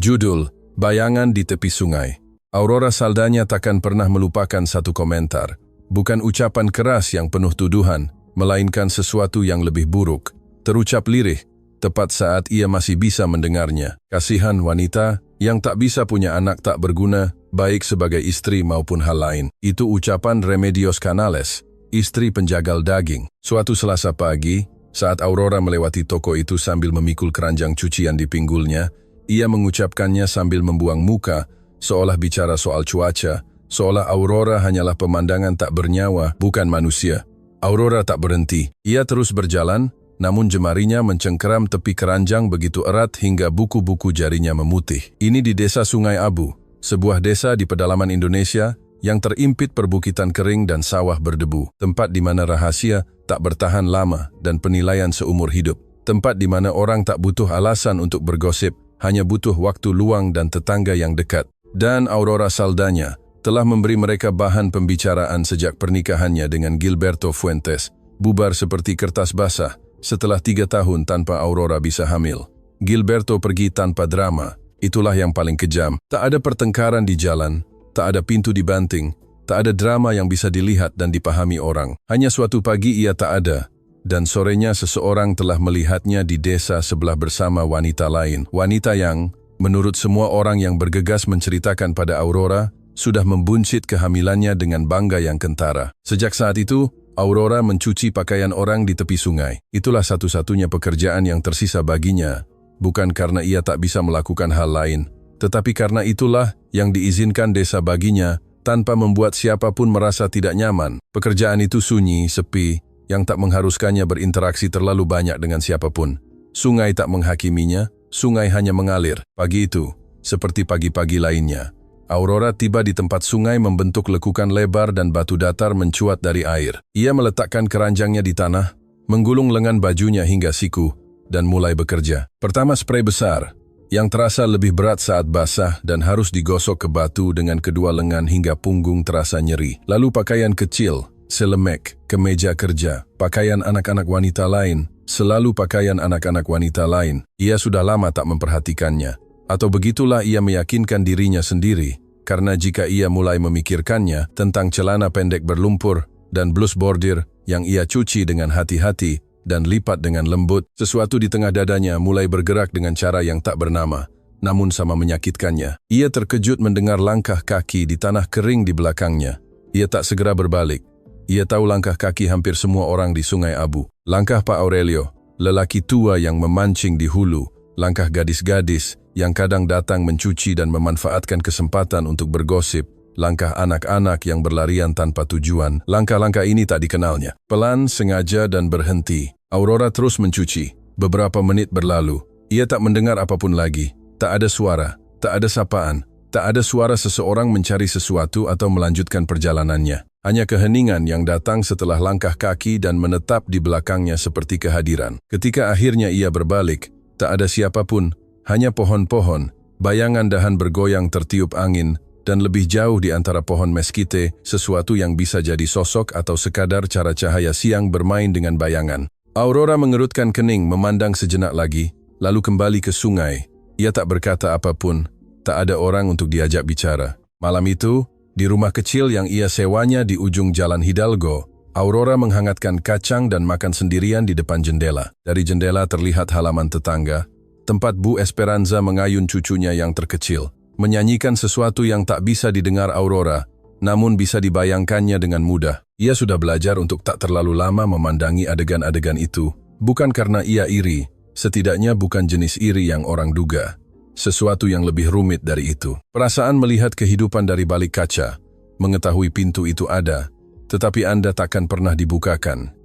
Judul, Bayangan di Tepi Sungai. Aurora Saldana takkan pernah melupakan satu komentar. Bukan ucapan keras yang penuh tuduhan, melainkan sesuatu yang lebih buruk. Terucap lirih, tepat saat ia masih bisa mendengarnya. Kasihan wanita yang tak bisa punya anak tak berguna, baik sebagai istri maupun hal lain. Itu ucapan Remedios Canales, istri penjagal daging. Suatu Selasa pagi, saat Aurora melewati toko itu sambil memikul keranjang cucian di pinggulnya, ia mengucapkannya sambil membuang muka, seolah bicara soal cuaca, seolah Aurora hanyalah pemandangan tak bernyawa, bukan manusia. Aurora tak berhenti. Ia terus berjalan, namun jemarinya mencengkeram tepi keranjang begitu erat hingga buku-buku jarinya memutih. Ini di Desa Sungai Abu, sebuah desa di pedalaman Indonesia yang terimpit perbukitan kering dan sawah berdebu. Tempat di mana rahasia tak bertahan lama dan penilaian seumur hidup. Tempat di mana orang tak butuh alasan untuk bergosip, hanya butuh waktu luang dan tetangga yang dekat. Dan Aurora Saldana telah memberi mereka bahan pembicaraan sejak pernikahannya dengan Gilberto Fuentes, bubar seperti kertas basah setelah 3 tahun tanpa Aurora bisa hamil. Gilberto pergi tanpa drama, itulah yang paling kejam. Tak ada pertengkaran di jalan, tak ada pintu dibanting, tak ada drama yang bisa dilihat dan dipahami orang. Hanya suatu pagi ia tak ada, dan sorenya seseorang telah melihatnya di desa sebelah bersama wanita lain. Wanita yang, menurut semua orang yang bergegas menceritakan pada Aurora, sudah membuncit kehamilannya dengan bangga yang kentara. Sejak saat itu, Aurora mencuci pakaian orang di tepi sungai. Itulah satu-satunya pekerjaan yang tersisa baginya, bukan karena ia tak bisa melakukan hal lain, tetapi karena itulah yang diizinkan desa baginya tanpa membuat siapapun merasa tidak nyaman. Pekerjaan itu sunyi, sepi, yang tak mengharuskannya berinteraksi terlalu banyak dengan siapapun. Sungai tak menghakiminya, sungai hanya mengalir. Pagi itu, seperti pagi-pagi lainnya, Aurora tiba di tempat sungai membentuk lekukan lebar dan batu datar mencuat dari air. Ia meletakkan keranjangnya di tanah, menggulung lengan bajunya hingga siku, dan mulai bekerja. Pertama sprei besar, yang terasa lebih berat saat basah dan harus digosok ke batu dengan kedua lengan hingga punggung terasa nyeri. Lalu pakaian kecil, selemek, kemeja kerja, pakaian anak-anak wanita lain, selalu pakaian anak-anak wanita lain. Ia sudah lama tak memperhatikannya. Atau begitulah ia meyakinkan dirinya sendiri, karena jika ia mulai memikirkannya tentang celana pendek berlumpur dan blus bordir yang ia cuci dengan hati-hati dan lipat dengan lembut, sesuatu di tengah dadanya mulai bergerak dengan cara yang tak bernama, namun sama menyakitkannya. Ia terkejut mendengar langkah kaki di tanah kering di belakangnya. Ia tak segera berbalik. Ia tahu langkah kaki hampir semua orang di Sungai Abu. Langkah Pak Aurelio, lelaki tua yang memancing di hulu. Langkah gadis-gadis yang kadang datang mencuci dan memanfaatkan kesempatan untuk bergosip. Langkah anak-anak yang berlarian tanpa tujuan. Langkah-langkah ini tak dikenalnya. Pelan, sengaja dan berhenti. Aurora terus mencuci. Beberapa menit berlalu. Ia tak mendengar apapun lagi. Tak ada suara, tak ada sapaan, tak ada suara seseorang mencari sesuatu atau melanjutkan perjalanannya. Hanya keheningan yang datang setelah langkah kaki dan menetap di belakangnya seperti kehadiran. Ketika akhirnya ia berbalik, tak ada siapapun, hanya pohon-pohon, bayangan dahan bergoyang tertiup angin, dan lebih jauh di antara pohon meskite, sesuatu yang bisa jadi sosok atau sekadar cara cahaya siang bermain dengan bayangan. Aurora mengerutkan kening memandang sejenak lagi, lalu kembali ke sungai. Ia tak berkata apapun, tak ada orang untuk diajak bicara. Malam itu, di rumah kecil yang ia sewanya di ujung Jalan Hidalgo, Aurora menghangatkan kacang dan makan sendirian di depan jendela. Dari jendela terlihat halaman tetangga, tempat Bu Esperanza mengayun cucunya yang terkecil, menyanyikan sesuatu yang tak bisa didengar Aurora, namun bisa dibayangkannya dengan mudah. Ia sudah belajar untuk tak terlalu lama memandangi adegan-adegan itu, bukan karena ia iri, setidaknya bukan jenis iri yang orang duga. Sesuatu yang lebih rumit dari itu. Perasaan melihat kehidupan dari balik kaca, mengetahui pintu itu ada, tetapi Anda takkan pernah dibukakan.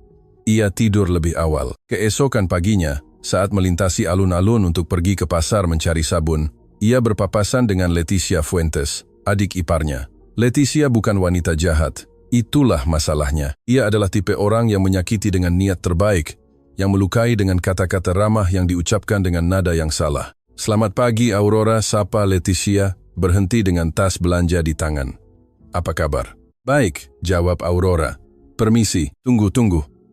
Ia tidur lebih awal. Keesokan paginya, saat melintasi alun-alun untuk pergi ke pasar mencari sabun, ia berpapasan dengan Leticia Fuentes, adik iparnya. Leticia bukan wanita jahat. Itulah masalahnya. Ia adalah tipe orang yang menyakiti dengan niat terbaik, yang melukai dengan kata-kata ramah yang diucapkan dengan nada yang salah. Selamat pagi Aurora, sapa Leticia, berhenti dengan tas belanja di tangan. Apa kabar? Baik, jawab Aurora. Permisi, tunggu,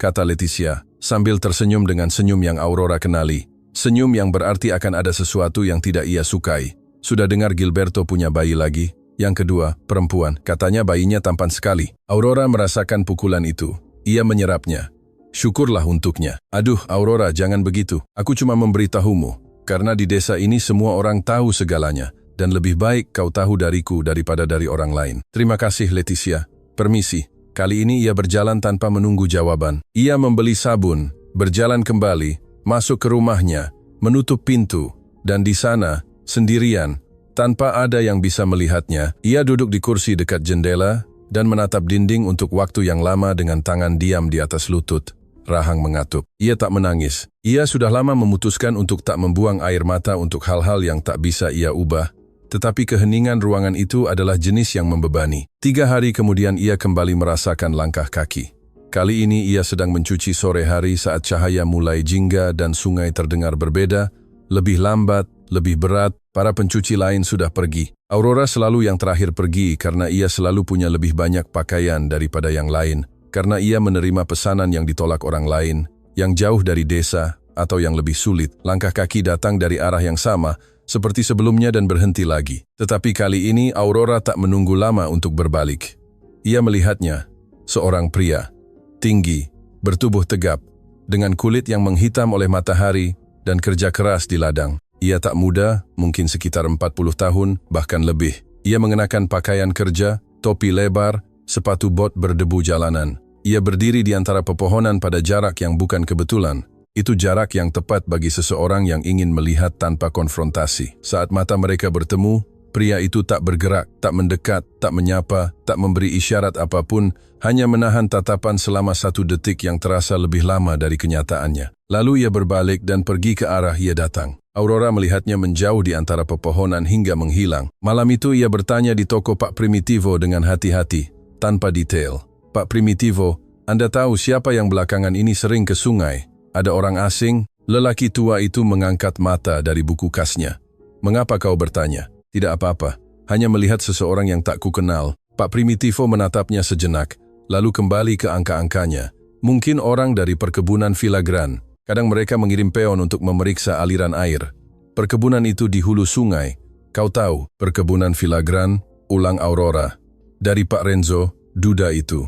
kata Leticia, sambil tersenyum dengan senyum yang Aurora kenali. Senyum yang berarti akan ada sesuatu yang tidak ia sukai. Sudah dengar Gilberto punya bayi lagi? Yang kedua, perempuan. Katanya bayinya tampan sekali. Aurora merasakan pukulan itu. Ia menyerapnya. Syukurlah untuknya. Aduh, Aurora, jangan begitu. Aku cuma memberitahumu. Karena di desa ini semua orang tahu segalanya. Dan lebih baik kau tahu dariku daripada dari orang lain. Terima kasih, Leticia. Permisi. Kali ini ia berjalan tanpa menunggu jawaban. Ia membeli sabun, berjalan kembali, masuk ke rumahnya, menutup pintu, dan di sana, sendirian, tanpa ada yang bisa melihatnya, ia duduk di kursi dekat jendela dan menatap dinding untuk waktu yang lama dengan tangan diam di atas lutut. Rahang mengatup. Ia tak menangis. Ia sudah lama memutuskan untuk tak membuang air mata untuk hal-hal yang tak bisa ia ubah. Tetapi keheningan ruangan itu adalah jenis yang membebani. 3 hari kemudian ia kembali merasakan langkah kaki. Kali ini ia sedang mencuci sore hari saat cahaya mulai jingga dan sungai terdengar berbeda, lebih lambat, lebih berat, para pencuci lain sudah pergi. Aurora selalu yang terakhir pergi karena ia selalu punya lebih banyak pakaian daripada yang lain, karena ia menerima pesanan yang ditolak orang lain, yang jauh dari desa, atau yang lebih sulit. Langkah kaki datang dari arah yang sama, seperti sebelumnya dan berhenti lagi. Tetapi kali ini Aurora tak menunggu lama untuk berbalik. Ia melihatnya, seorang pria, tinggi, bertubuh tegap, dengan kulit yang menghitam oleh matahari dan kerja keras di ladang. Ia tak muda, mungkin sekitar 40 tahun, bahkan lebih. Ia mengenakan pakaian kerja, topi lebar, sepatu bot berdebu jalanan. Ia berdiri di antara pepohonan pada jarak yang bukan kebetulan. Itu jarak yang tepat bagi seseorang yang ingin melihat tanpa konfrontasi. Saat mata mereka bertemu, pria itu tak bergerak, tak mendekat, tak menyapa, tak memberi isyarat apapun, hanya menahan tatapan selama 1 detik yang terasa lebih lama dari kenyataannya. Lalu ia berbalik dan pergi ke arah ia datang. Aurora melihatnya menjauh di antara pepohonan hingga menghilang. Malam itu ia bertanya di toko Pak Primitivo dengan hati-hati, tanpa detail. Pak Primitivo, Anda tahu siapa yang belakangan ini sering ke sungai? Ada orang asing? Lelaki tua itu mengangkat mata dari buku kasnya. Mengapa kau bertanya? Tidak apa-apa, hanya melihat seseorang yang tak kukenal. Pak Primitivo menatapnya sejenak, lalu kembali ke angka-angkanya. Mungkin orang dari perkebunan Vilagran. Kadang mereka mengirim peon untuk memeriksa aliran air. Perkebunan itu di hulu sungai. Kau tahu, perkebunan Vilagran, ulang Aurora. Dari Pak Renzo, duda itu.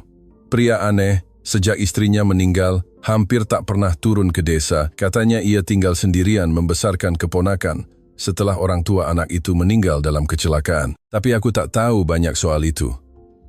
Pria aneh, sejak istrinya meninggal, hampir tak pernah turun ke desa. Katanya ia tinggal sendirian membesarkan keponakan setelah orang tua anak itu meninggal dalam kecelakaan. Tapi aku tak tahu banyak soal itu.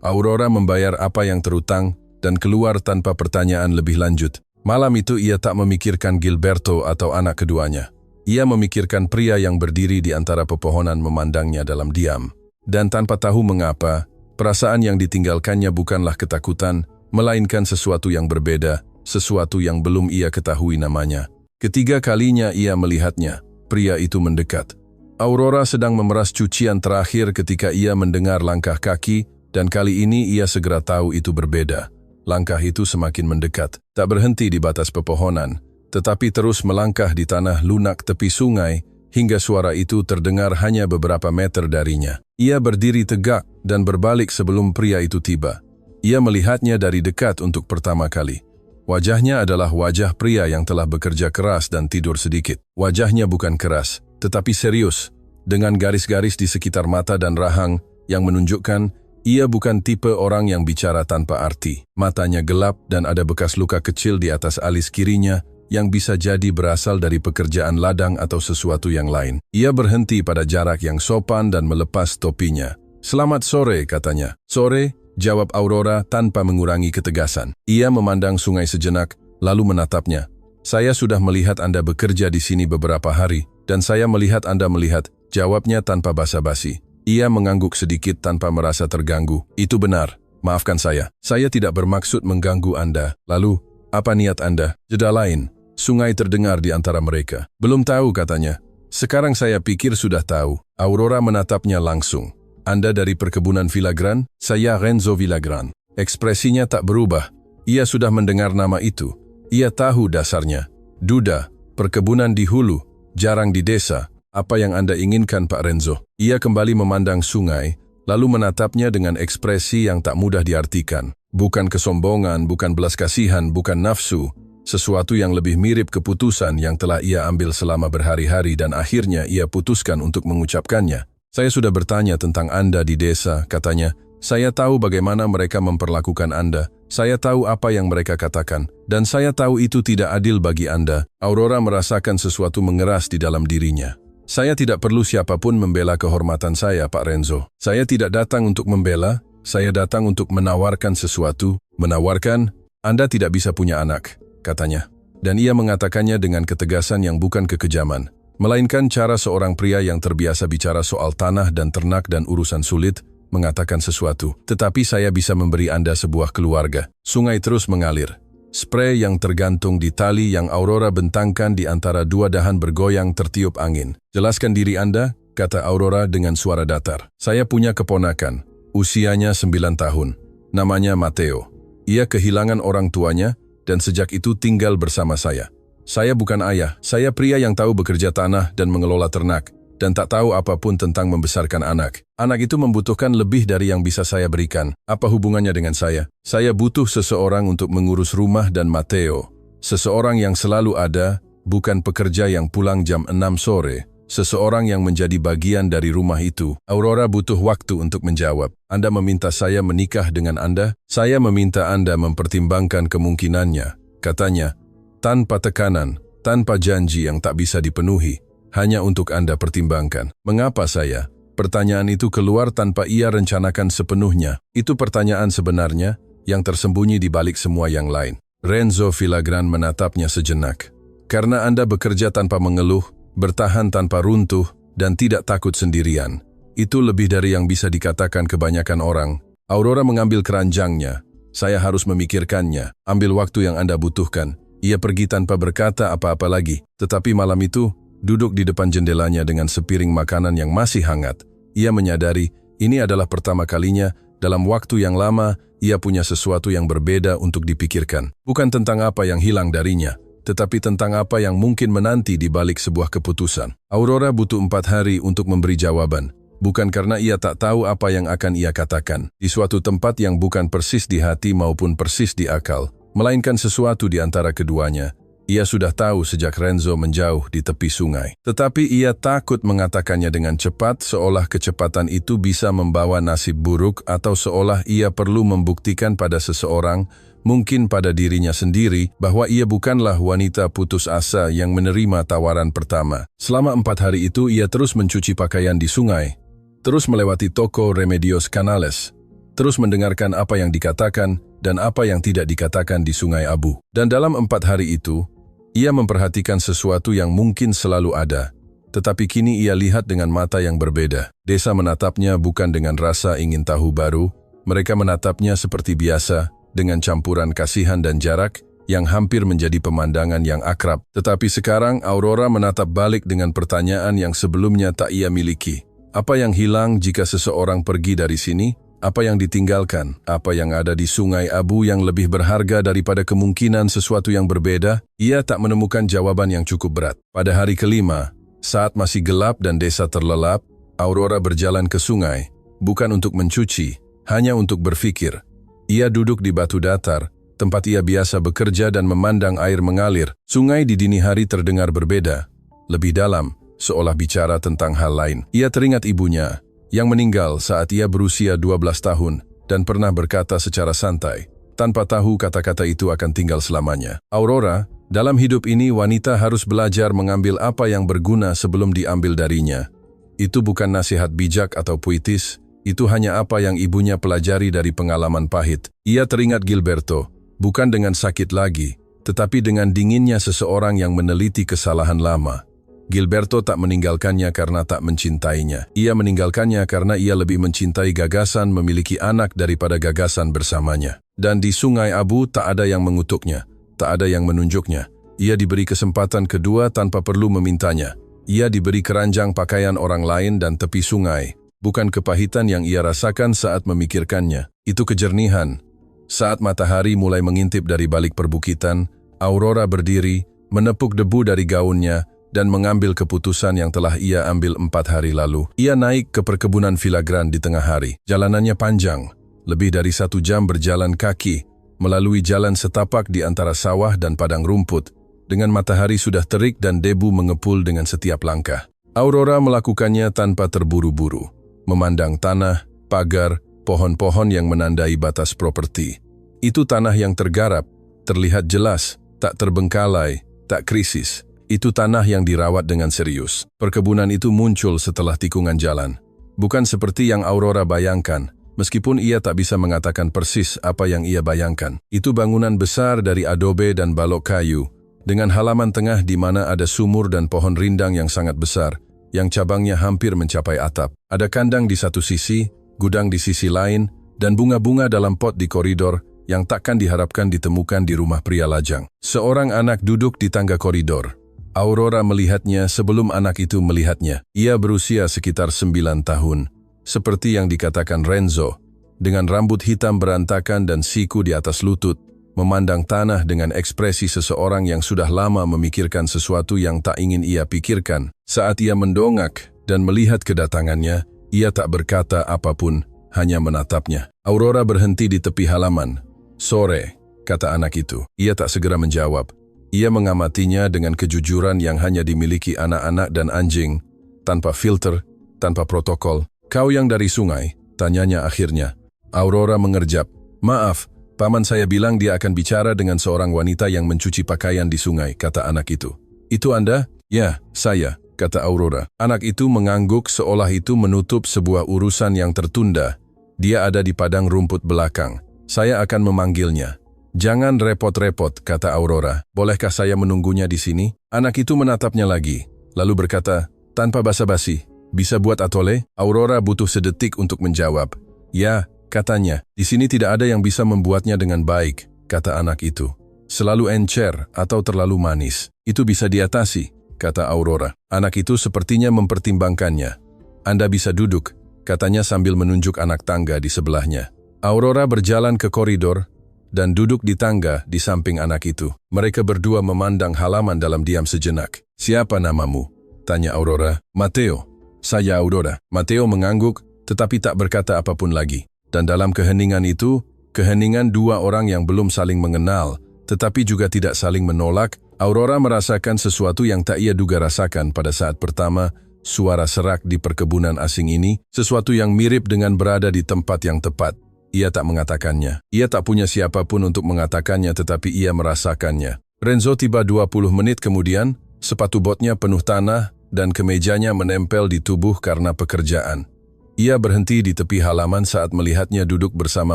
Aurora membayar apa yang terutang dan keluar tanpa pertanyaan lebih lanjut. Malam itu ia tak memikirkan Gilberto atau anak keduanya. Ia memikirkan pria yang berdiri di antara pepohonan memandangnya dalam diam. Dan tanpa tahu mengapa, perasaan yang ditinggalkannya bukanlah ketakutan, melainkan sesuatu yang berbeda, sesuatu yang belum ia ketahui namanya. Ketiga kalinya ia melihatnya, pria itu mendekat. Aurora sedang memeras cucian terakhir ketika ia mendengar langkah kaki, dan kali ini ia segera tahu itu berbeda. Langkah itu semakin mendekat, tak berhenti di batas pepohonan, tetapi terus melangkah di tanah lunak tepi sungai, hingga suara itu terdengar hanya beberapa meter darinya. Ia berdiri tegak dan berbalik sebelum pria itu tiba. Ia melihatnya dari dekat untuk pertama kali. Wajahnya adalah wajah pria yang telah bekerja keras dan tidur sedikit. Wajahnya bukan keras, tetapi serius, dengan garis-garis di sekitar mata dan rahang yang menunjukkan ia bukan tipe orang yang bicara tanpa arti. Matanya gelap dan ada bekas luka kecil di atas alis kirinya yang bisa jadi berasal dari pekerjaan ladang atau sesuatu yang lain. Ia berhenti pada jarak yang sopan dan melepas topinya. "Selamat sore," katanya. "Sore," jawab Aurora tanpa mengurangi ketegasan. Ia memandang sungai sejenak, lalu menatapnya. "Saya sudah melihat Anda bekerja di sini beberapa hari, dan saya melihat Anda melihat," jawabnya tanpa basa-basi. Ia mengangguk sedikit tanpa merasa terganggu. "Itu benar. Maafkan saya. Saya tidak bermaksud mengganggu Anda. Lalu, apa niat Anda?" Jeda lain. Sungai terdengar di antara mereka. "Belum tahu," katanya. "Sekarang saya pikir sudah tahu." Aurora menatapnya langsung. "Anda dari perkebunan Vilagran?" "Saya Renzo Vilagran." Ekspresinya tak berubah. Ia sudah mendengar nama itu. Ia tahu dasarnya. Duda, perkebunan di hulu, jarang di desa. "Apa yang Anda inginkan, Pak Renzo?" Ia kembali memandang sungai, lalu menatapnya dengan ekspresi yang tak mudah diartikan. Bukan kesombongan, bukan belas kasihan, bukan nafsu. Sesuatu yang lebih mirip keputusan yang telah ia ambil selama berhari-hari dan akhirnya ia putuskan untuk mengucapkannya. Saya sudah bertanya tentang Anda di desa, katanya. Saya tahu bagaimana mereka memperlakukan Anda. Saya tahu apa yang mereka katakan. Dan saya tahu itu tidak adil bagi Anda. Aurora merasakan sesuatu mengeras di dalam dirinya. Saya tidak perlu siapapun membela kehormatan saya, Pak Renzo. Saya tidak datang untuk membela, saya datang untuk menawarkan sesuatu. Menawarkan, Anda tidak bisa punya anak, katanya. Dan ia mengatakannya dengan ketegasan yang bukan kekejaman, melainkan cara seorang pria yang terbiasa bicara soal tanah dan ternak dan urusan sulit, mengatakan sesuatu. Tetapi saya bisa memberi Anda sebuah keluarga. Sungai terus mengalir. Spray yang tergantung di tali yang Aurora bentangkan di antara dua dahan bergoyang tertiup angin. Jelaskan diri Anda, kata Aurora dengan suara datar. Saya punya keponakan, usianya 9 tahun. Namanya Matteo. Ia kehilangan orang tuanya dan sejak itu tinggal bersama saya. Saya bukan ayah, saya pria yang tahu bekerja tanah dan mengelola ternak, dan tak tahu apapun tentang membesarkan anak. Anak itu membutuhkan lebih dari yang bisa saya berikan. Apa hubungannya dengan saya? Saya butuh seseorang untuk mengurus rumah dan Matteo. Seseorang yang selalu ada, bukan pekerja yang pulang jam 6 sore. Seseorang yang menjadi bagian dari rumah itu. Aurora butuh waktu untuk menjawab. Anda meminta saya menikah dengan Anda? Saya meminta Anda mempertimbangkan kemungkinannya, katanya, tanpa tekanan, tanpa janji yang tak bisa dipenuhi. Hanya untuk Anda pertimbangkan. Mengapa saya? Pertanyaan itu keluar tanpa ia rencanakan sepenuhnya. Itu pertanyaan sebenarnya yang tersembunyi di balik semua yang lain. Renzo Villagrán menatapnya sejenak. Karena Anda bekerja tanpa mengeluh, bertahan tanpa runtuh, dan tidak takut sendirian. Itu lebih dari yang bisa dikatakan kebanyakan orang. Aurora mengambil keranjangnya. Saya harus memikirkannya. Ambil waktu yang Anda butuhkan. Ia pergi tanpa berkata apa-apa lagi. Tetapi malam itu, duduk di depan jendelanya dengan sepiring makanan yang masih hangat, ia menyadari ini adalah pertama kalinya dalam waktu yang lama ia punya sesuatu yang berbeda untuk dipikirkan. Bukan tentang apa yang hilang darinya, tetapi tentang apa yang mungkin menanti di balik sebuah keputusan. Aurora butuh 4 hari untuk memberi jawaban, bukan karena ia tak tahu apa yang akan ia katakan, di suatu tempat yang bukan persis di hati maupun persis di akal, melainkan sesuatu di antara keduanya. Ia sudah tahu sejak Renzo menjauh di tepi sungai. Tetapi ia takut mengatakannya dengan cepat, seolah kecepatan itu bisa membawa nasib buruk atau seolah ia perlu membuktikan pada seseorang, mungkin pada dirinya sendiri, bahwa ia bukanlah wanita putus asa yang menerima tawaran pertama. Selama 4 hari itu ia terus mencuci pakaian di sungai, terus melewati toko Remedios Canales, terus mendengarkan apa yang dikatakan dan apa yang tidak dikatakan di Sungai Abu. Dan dalam 4 hari itu, ia memperhatikan sesuatu yang mungkin selalu ada, tetapi kini ia lihat dengan mata yang berbeda. Desa menatapnya bukan dengan rasa ingin tahu baru, mereka menatapnya seperti biasa, dengan campuran kasihan dan jarak, yang hampir menjadi pemandangan yang akrab. Tetapi sekarang Aurora menatap balik dengan pertanyaan yang sebelumnya tak ia miliki. Apa yang hilang jika seseorang pergi dari sini? Apa yang ditinggalkan? Apa yang ada di Sungai Abu yang lebih berharga daripada kemungkinan sesuatu yang berbeda? Ia tak menemukan jawaban yang cukup berat. Pada hari kelima, saat masih gelap dan desa terlelap, Aurora berjalan ke sungai, bukan untuk mencuci, hanya untuk berfikir. Ia duduk di batu datar, tempat ia biasa bekerja dan memandang air mengalir. Sungai di dini hari terdengar berbeda, lebih dalam, seolah bicara tentang hal lain. Ia teringat ibunya, yang meninggal saat ia berusia 12 tahun dan pernah berkata secara santai, tanpa tahu kata-kata itu akan tinggal selamanya. Aurora, dalam hidup ini wanita harus belajar mengambil apa yang berguna sebelum diambil darinya. Itu bukan nasihat bijak atau puitis, itu hanya apa yang ibunya pelajari dari pengalaman pahit. Ia teringat Gilberto, bukan dengan sakit lagi, tetapi dengan dinginnya seseorang yang meneliti kesalahan lama. Gilberto tak meninggalkannya karena tak mencintainya. Ia meninggalkannya karena ia lebih mencintai gagasan memiliki anak daripada gagasan bersamanya. Dan di Sungai Abu tak ada yang mengutuknya, tak ada yang menunjuknya. Ia diberi kesempatan kedua tanpa perlu memintanya. Ia diberi keranjang pakaian orang lain dan tepi sungai. Bukan kepahitan yang ia rasakan saat memikirkannya. Itu kejernihan. Saat matahari mulai mengintip dari balik perbukitan, Aurora berdiri, menepuk debu dari gaunnya, dan mengambil keputusan yang telah ia ambil 4 hari lalu. Ia naik ke perkebunan Villagrán di tengah hari. Jalanannya panjang, lebih dari 1 jam berjalan kaki, melalui jalan setapak di antara sawah dan padang rumput, dengan matahari sudah terik dan debu mengepul dengan setiap langkah. Aurora melakukannya tanpa terburu-buru, memandang tanah, pagar, pohon-pohon yang menandai batas properti. Itu tanah yang tergarap, terlihat jelas, tak terbengkalai, tak krisis. Itu tanah yang dirawat dengan serius. Perkebunan itu muncul setelah tikungan jalan. Bukan seperti yang Aurora bayangkan, meskipun ia tak bisa mengatakan persis apa yang ia bayangkan. Itu bangunan besar dari adobe dan balok kayu, dengan halaman tengah di mana ada sumur dan pohon rindang yang sangat besar, yang cabangnya hampir mencapai atap. Ada kandang di satu sisi, gudang di sisi lain, dan bunga-bunga dalam pot di koridor yang takkan diharapkan ditemukan di rumah pria lajang. Seorang anak duduk di tangga koridor. Aurora melihatnya sebelum anak itu melihatnya. Ia berusia sekitar 9 tahun, seperti yang dikatakan Renzo, dengan rambut hitam berantakan dan siku di atas lutut, memandang tanah dengan ekspresi seseorang yang sudah lama memikirkan sesuatu yang tak ingin ia pikirkan. Saat ia mendongak dan melihat kedatangannya, ia tak berkata apapun, hanya menatapnya. Aurora berhenti di tepi halaman. "Sore," kata anak itu. Ia tak segera menjawab. Ia mengamatinya dengan kejujuran yang hanya dimiliki anak-anak dan anjing, tanpa filter, tanpa protokol. "Kau yang dari sungai?" tanyanya akhirnya. Aurora mengerjap. "Maaf, paman saya bilang dia akan bicara dengan seorang wanita yang mencuci pakaian di sungai," kata anak itu. "Itu Anda?" "Ya, saya," kata Aurora. Anak itu mengangguk seolah itu menutup sebuah urusan yang tertunda. "Dia ada di padang rumput belakang. Saya akan memanggilnya." "Jangan repot-repot," kata Aurora. "Bolehkah saya menunggunya di sini?" Anak itu menatapnya lagi, lalu berkata, tanpa basa-basi, "Bisa buat atole?" Aurora butuh sedetik untuk menjawab. "Ya," katanya. "Di sini tidak ada yang bisa membuatnya dengan baik," kata anak itu. "Selalu encer atau terlalu manis. Itu bisa diatasi," kata Aurora. Anak itu sepertinya mempertimbangkannya. "Anda bisa duduk," katanya sambil menunjuk anak tangga di sebelahnya. Aurora berjalan ke koridor dan duduk di tangga di samping anak itu. Mereka berdua memandang halaman dalam diam sejenak. "Siapa namamu?" tanya Aurora. "Matteo." "Saya Aurora." Matteo mengangguk, tetapi tak berkata apapun lagi. Dan dalam keheningan itu, keheningan dua orang yang belum saling mengenal, tetapi juga tidak saling menolak, Aurora merasakan sesuatu yang tak ia duga rasakan pada saat pertama, suara serak di perkebunan asing ini, sesuatu yang mirip dengan berada di tempat yang tepat. Ia tak mengatakannya. Ia tak punya siapapun untuk mengatakannya, tetapi ia merasakannya. Renzo tiba 20 menit kemudian, sepatu botnya penuh tanah dan kemejanya menempel di tubuh karena pekerjaan. Ia berhenti di tepi halaman saat melihatnya duduk bersama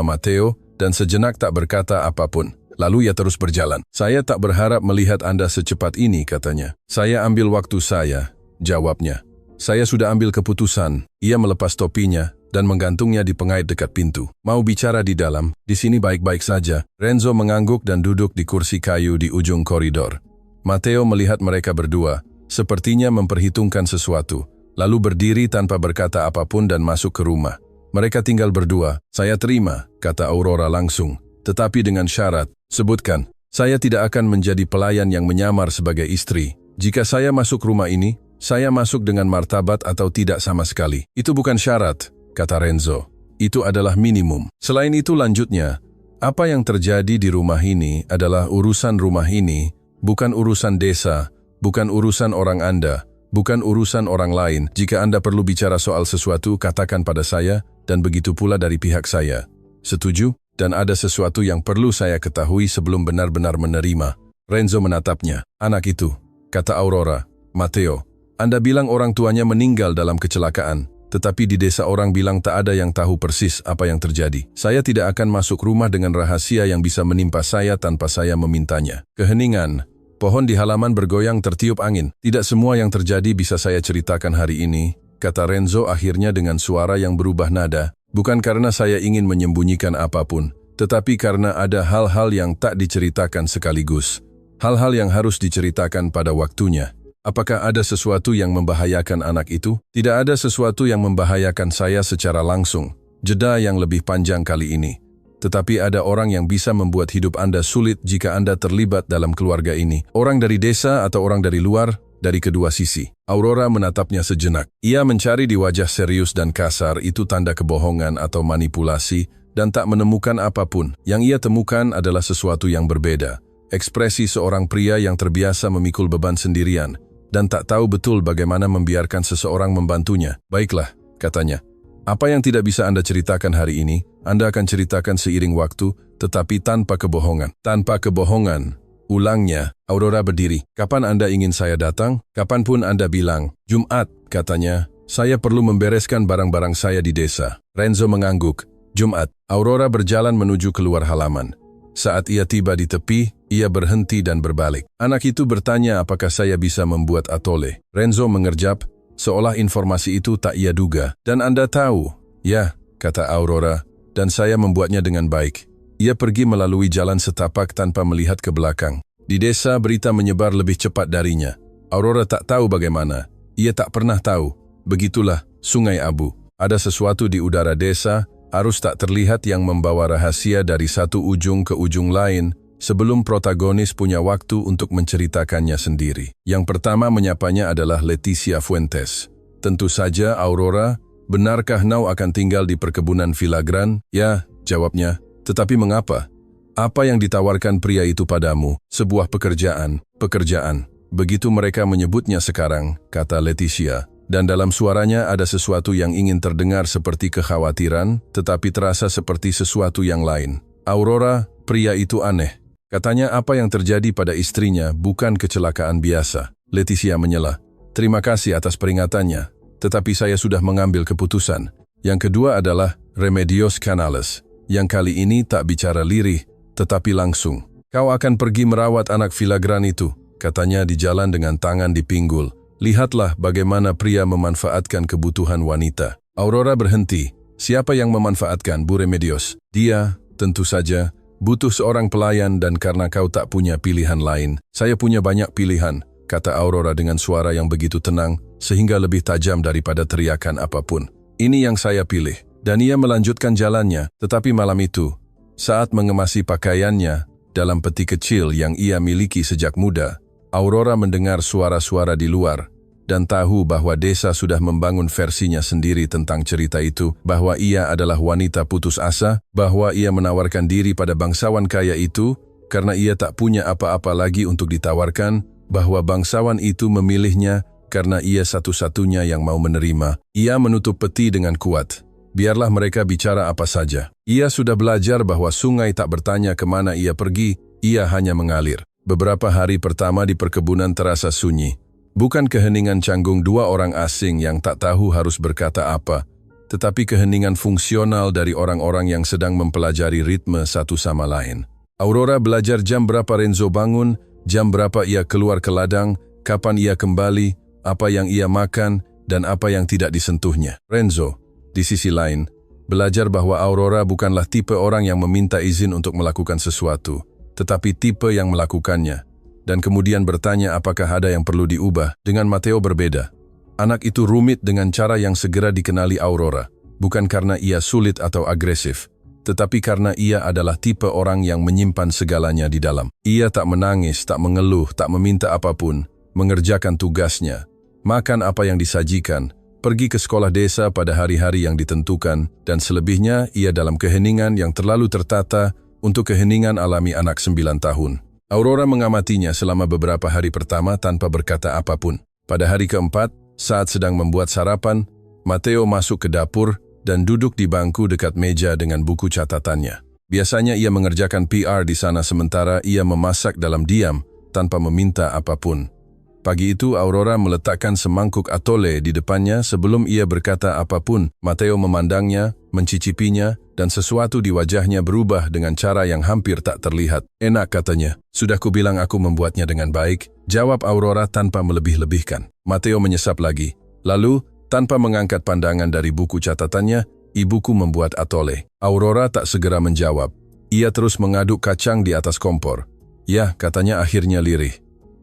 Matteo dan sejenak tak berkata apapun. Lalu ia terus berjalan. "Saya tak berharap melihat Anda secepat ini," katanya. "Saya ambil waktu saya," jawabnya. "Saya sudah ambil keputusan." Ia melepas topinya dan menggantungnya di pengait dekat pintu. "Mau bicara di dalam? Di sini baik-baik saja." Renzo mengangguk dan duduk di kursi kayu di ujung koridor. Matteo melihat mereka berdua, sepertinya memperhitungkan sesuatu, lalu berdiri tanpa berkata apapun dan masuk ke rumah. Mereka tinggal berdua. "Saya terima," kata Aurora langsung, "tetapi dengan syarat." "Sebutkan." "Saya tidak akan menjadi pelayan yang menyamar sebagai istri. Jika saya masuk rumah ini, saya masuk dengan martabat atau tidak sama sekali." "Itu bukan syarat," kata Renzo. "Itu adalah minimum." Selain itu lanjutnya, "Apa yang terjadi di rumah ini adalah urusan rumah ini, bukan urusan desa, bukan urusan orang Anda, bukan urusan orang lain. Jika Anda perlu bicara soal sesuatu, katakan pada saya, dan begitu pula dari pihak saya. Setuju? Dan ada sesuatu yang perlu saya ketahui sebelum benar-benar menerima." Renzo menatapnya. "Anak itu," kata Aurora. "Matteo, Anda bilang orang tuanya meninggal dalam kecelakaan. Tetapi di desa orang bilang tak ada yang tahu persis apa yang terjadi. Saya tidak akan masuk rumah dengan rahasia yang bisa menimpa saya tanpa saya memintanya." Keheningan. Pohon di halaman bergoyang tertiup angin. "Tidak semua yang terjadi bisa saya ceritakan hari ini," kata Renzo akhirnya dengan suara yang berubah nada. "Bukan karena saya ingin menyembunyikan apapun, tetapi karena ada hal-hal yang tak diceritakan sekaligus. Hal-hal yang harus diceritakan pada waktunya." "Apakah ada sesuatu yang membahayakan anak itu?" "Tidak ada sesuatu yang membahayakan saya secara langsung. Jeda yang lebih panjang kali ini. Tetapi ada orang yang bisa membuat hidup Anda sulit jika Anda terlibat dalam keluarga ini. Orang dari desa atau orang dari luar, dari kedua sisi." Aurora menatapnya sejenak. Ia mencari di wajah serius dan kasar itu tanda kebohongan atau manipulasi dan tak menemukan apapun. Yang ia temukan adalah sesuatu yang berbeda. Ekspresi seorang pria yang terbiasa memikul beban sendirian, dan tak tahu betul bagaimana membiarkan seseorang membantunya. Baiklah, katanya. Apa yang tidak bisa Anda ceritakan hari ini, Anda akan ceritakan seiring waktu, tetapi tanpa kebohongan. Tanpa kebohongan. Ulangnya, Aurora berdiri. Kapan Anda ingin saya datang? Kapanpun Anda bilang. Jumat, katanya. Saya perlu membereskan barang-barang saya di desa. Renzo mengangguk. Jumat. Aurora berjalan menuju keluar halaman. Saat ia tiba di tepi, ia berhenti dan berbalik. Anak itu bertanya apakah saya bisa membuat atole. Renzo mengerjap, seolah informasi itu tak ia duga. Dan Anda tahu? Ya, kata Aurora, dan saya membuatnya dengan baik. Ia pergi melalui jalan setapak tanpa melihat ke belakang. Di desa berita menyebar lebih cepat darinya. Aurora tak tahu bagaimana. Ia tak pernah tahu. Begitulah, Sungai Abu. Ada sesuatu di udara desa, arus tak terlihat yang membawa rahasia dari satu ujung ke ujung lain sebelum protagonis punya waktu untuk menceritakannya sendiri. Yang pertama menyapanya adalah Leticia Fuentes. Tentu saja, Aurora, benarkah Nau akan tinggal di perkebunan Villagrán? Ya, jawabnya. Tetapi mengapa? Apa yang ditawarkan pria itu padamu? Sebuah pekerjaan. Pekerjaan. Begitu mereka menyebutnya sekarang, kata Leticia. Dan dalam suaranya ada sesuatu yang ingin terdengar seperti kekhawatiran, tetapi terasa seperti sesuatu yang lain. Aurora, pria itu aneh. Katanya apa yang terjadi pada istrinya bukan kecelakaan biasa. Leticia menyela. Terima kasih atas peringatannya, tetapi saya sudah mengambil keputusan. Yang kedua adalah Remedios Canales, yang kali ini tak bicara lirih, tetapi langsung. Kau akan pergi merawat anak Villagrán itu, katanya di jalan dengan tangan di pinggul. Lihatlah bagaimana pria memanfaatkan kebutuhan wanita. Aurora berhenti. Siapa yang memanfaatkan, Bu Remedios? Dia, tentu saja, butuh seorang pelayan dan karena kau tak punya pilihan lain. Saya punya banyak pilihan, kata Aurora dengan suara yang begitu tenang, sehingga lebih tajam daripada teriakan apapun. Ini yang saya pilih. Dan ia melanjutkan jalannya, tetapi malam itu, saat mengemasi pakaiannya, dalam peti kecil yang ia miliki sejak muda, Aurora mendengar suara-suara di luar dan tahu bahwa desa sudah membangun versinya sendiri tentang cerita itu, bahwa ia adalah wanita putus asa, bahwa ia menawarkan diri pada bangsawan kaya itu karena ia tak punya apa-apa lagi untuk ditawarkan, bahwa bangsawan itu memilihnya karena ia satu-satunya yang mau menerima. Ia menutup peti dengan kuat. Biarlah mereka bicara apa saja. Ia sudah belajar bahwa sungai tak bertanya kemana ia pergi, ia hanya mengalir. Beberapa hari pertama di perkebunan terasa sunyi. Bukan keheningan canggung dua orang asing yang tak tahu harus berkata apa, tetapi keheningan fungsional dari orang-orang yang sedang mempelajari ritme satu sama lain. Aurora belajar jam berapa Renzo bangun, jam berapa ia keluar ke ladang, kapan ia kembali, apa yang ia makan, dan apa yang tidak disentuhnya. Renzo, di sisi lain, belajar bahwa Aurora bukanlah tipe orang yang meminta izin untuk melakukan sesuatu, tetapi tipe yang melakukannya, dan kemudian bertanya apakah ada yang perlu diubah. Dengan Matteo berbeda. Anak itu rumit dengan cara yang segera dikenali Aurora, bukan karena ia sulit atau agresif, tetapi karena ia adalah tipe orang yang menyimpan segalanya di dalam. Ia tak menangis, tak mengeluh, tak meminta apapun, mengerjakan tugasnya, makan apa yang disajikan, pergi ke sekolah desa pada hari-hari yang ditentukan, dan selebihnya ia dalam keheningan yang terlalu tertata untuk keheningan alami anak 9 tahun. Aurora mengamatinya selama beberapa hari pertama tanpa berkata apapun. Pada hari keempat, saat sedang membuat sarapan, Matteo masuk ke dapur dan duduk di bangku dekat meja dengan buku catatannya. Biasanya ia mengerjakan PR di sana sementara ia memasak dalam diam tanpa meminta apapun. Pagi itu Aurora meletakkan semangkuk atole di depannya sebelum ia berkata apapun. Matteo memandangnya, mencicipinya, dan sesuatu di wajahnya berubah dengan cara yang hampir tak terlihat. Enak, katanya. Sudah kubilang aku membuatnya dengan baik, jawab Aurora tanpa melebih-lebihkan. Matteo menyesap lagi. Lalu, tanpa mengangkat pandangan dari buku catatannya, ibuku membuat atole. Aurora tak segera menjawab. Ia terus mengaduk kacang di atas kompor. Ya, katanya akhirnya lirih.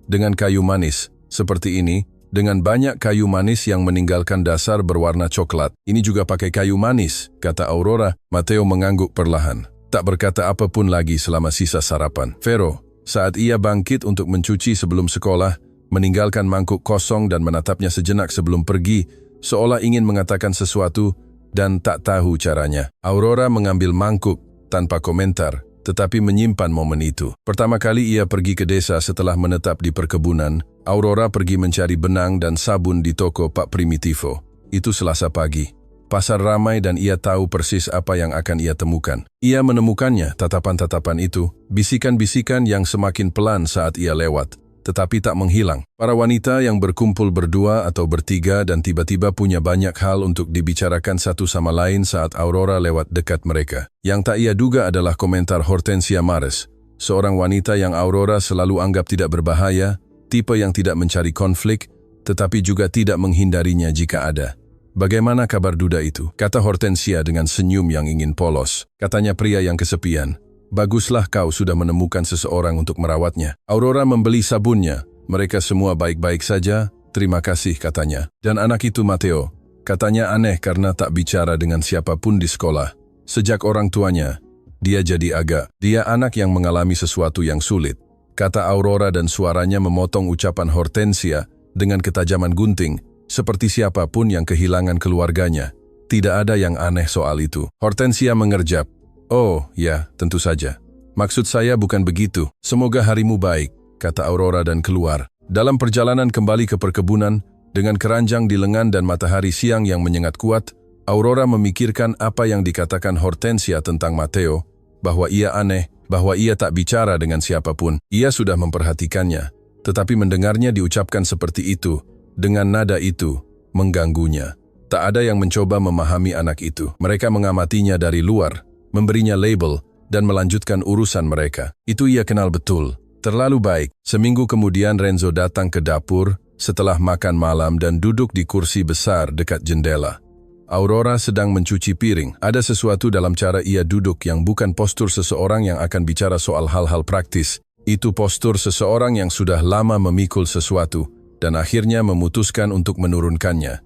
Dengan kayu manis, seperti ini, dengan banyak kayu manis yang meninggalkan dasar berwarna coklat. Ini juga pakai kayu manis, kata Aurora. Matteo mengangguk perlahan. Tak berkata apapun lagi selama sisa sarapan. Vero, saat ia bangkit untuk mencuci sebelum sekolah, meninggalkan mangkuk kosong dan menatapnya sejenak sebelum pergi, seolah ingin mengatakan sesuatu dan tak tahu caranya. Aurora mengambil mangkuk tanpa komentar, tetapi menyimpan momen itu. Pertama kali ia pergi ke desa setelah menetap di perkebunan, Aurora pergi mencari benang dan sabun di toko Pak Primitivo. Itu Selasa pagi. Pasar ramai dan ia tahu persis apa yang akan ia temukan. Ia menemukannya, tatapan-tatapan itu, bisikan-bisikan yang semakin pelan saat ia lewat, tetapi tak menghilang. Para wanita yang berkumpul berdua atau bertiga dan tiba-tiba punya banyak hal untuk dibicarakan satu sama lain saat Aurora lewat dekat mereka. Yang tak ia duga adalah komentar Hortensia Mares, seorang wanita yang Aurora selalu anggap tidak berbahaya, tipe yang tidak mencari konflik, tetapi juga tidak menghindarinya jika ada. "Bagaimana kabar duda itu?" kata Hortensia dengan senyum yang ingin polos. Katanya pria yang kesepian. "Baguslah kau sudah menemukan seseorang untuk merawatnya." Aurora membeli sabunnya. "Mereka semua baik-baik saja, terima kasih," katanya. "Dan anak itu Mateo." Katanya aneh karena tak bicara dengan siapapun di sekolah. Sejak orang tuanya, dia jadi agak. "Dia anak yang mengalami sesuatu yang sulit," kata Aurora dan suaranya memotong ucapan Hortensia dengan ketajaman gunting. Seperti siapapun yang kehilangan keluarganya. Tidak ada yang aneh soal itu. Hortensia mengerjap. "Oh, ya, tentu saja. Maksud saya bukan begitu. Semoga harimu baik," kata Aurora dan keluar. Dalam perjalanan kembali ke perkebunan, dengan keranjang di lengan dan matahari siang yang menyengat kuat, Aurora memikirkan apa yang dikatakan Hortensia tentang Mateo, bahwa ia aneh, bahwa ia tak bicara dengan siapapun. Ia sudah memperhatikannya, tetapi mendengarnya diucapkan seperti itu, dengan nada itu, mengganggunya. Tak ada yang mencoba memahami anak itu. Mereka mengamatinya dari luar, memberinya label, dan melanjutkan urusan mereka. Itu ia kenal betul. Terlalu baik. Seminggu kemudian Renzo datang ke dapur setelah makan malam dan duduk di kursi besar dekat jendela. Aurora sedang mencuci piring. Ada sesuatu dalam cara ia duduk yang bukan postur seseorang yang akan bicara soal hal-hal praktis. Itu postur seseorang yang sudah lama memikul sesuatu, dan akhirnya memutuskan untuk menurunkannya.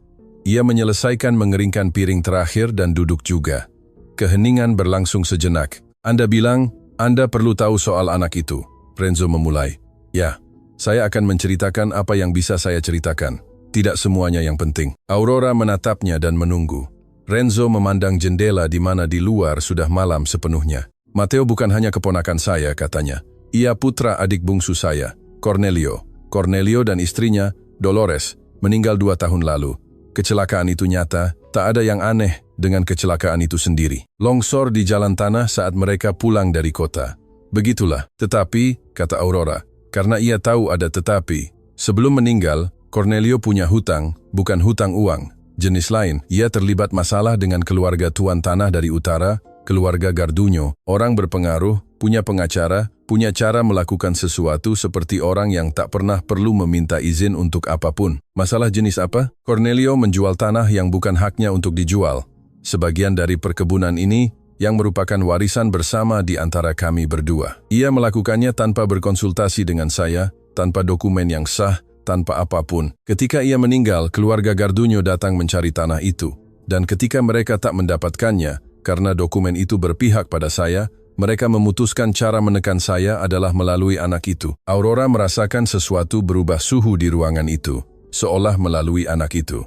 Ia menyelesaikan mengeringkan piring terakhir dan duduk juga. Keheningan berlangsung sejenak. "Anda bilang, Anda perlu tahu soal anak itu," Renzo memulai. "Ya, saya akan menceritakan apa yang bisa saya ceritakan. Tidak semuanya yang penting." Aurora menatapnya dan menunggu. Renzo memandang jendela di mana di luar sudah malam sepenuhnya. "Mateo bukan hanya keponakan saya," katanya. "Ia putra adik bungsu saya, Cornelio. Cornelio dan istrinya, Dolores, meninggal 2 tahun lalu. Kecelakaan itu nyata, tak ada yang aneh dengan kecelakaan itu sendiri. Longsor di jalan tanah saat mereka pulang dari kota. Begitulah. Tetapi," kata Aurora, karena ia tahu ada tetapi, sebelum meninggal, Cornelio punya hutang, bukan hutang uang, jenis lain. Ia terlibat masalah dengan keluarga tuan tanah dari utara, keluarga Garduño, orang berpengaruh, punya pengacara, punya cara melakukan sesuatu seperti orang yang tak pernah perlu meminta izin untuk apapun. Masalah jenis apa? Cornelio menjual tanah yang bukan haknya untuk dijual. Sebagian dari perkebunan ini yang merupakan warisan bersama di antara kami berdua. Ia melakukannya tanpa berkonsultasi dengan saya, tanpa dokumen yang sah, tanpa apapun. Ketika ia meninggal, keluarga Garduño datang mencari tanah itu. Dan ketika mereka tak mendapatkannya, karena dokumen itu berpihak pada saya, mereka memutuskan cara menekan saya adalah melalui anak itu. Aurora merasakan sesuatu berubah suhu di ruangan itu, seolah melalui anak itu.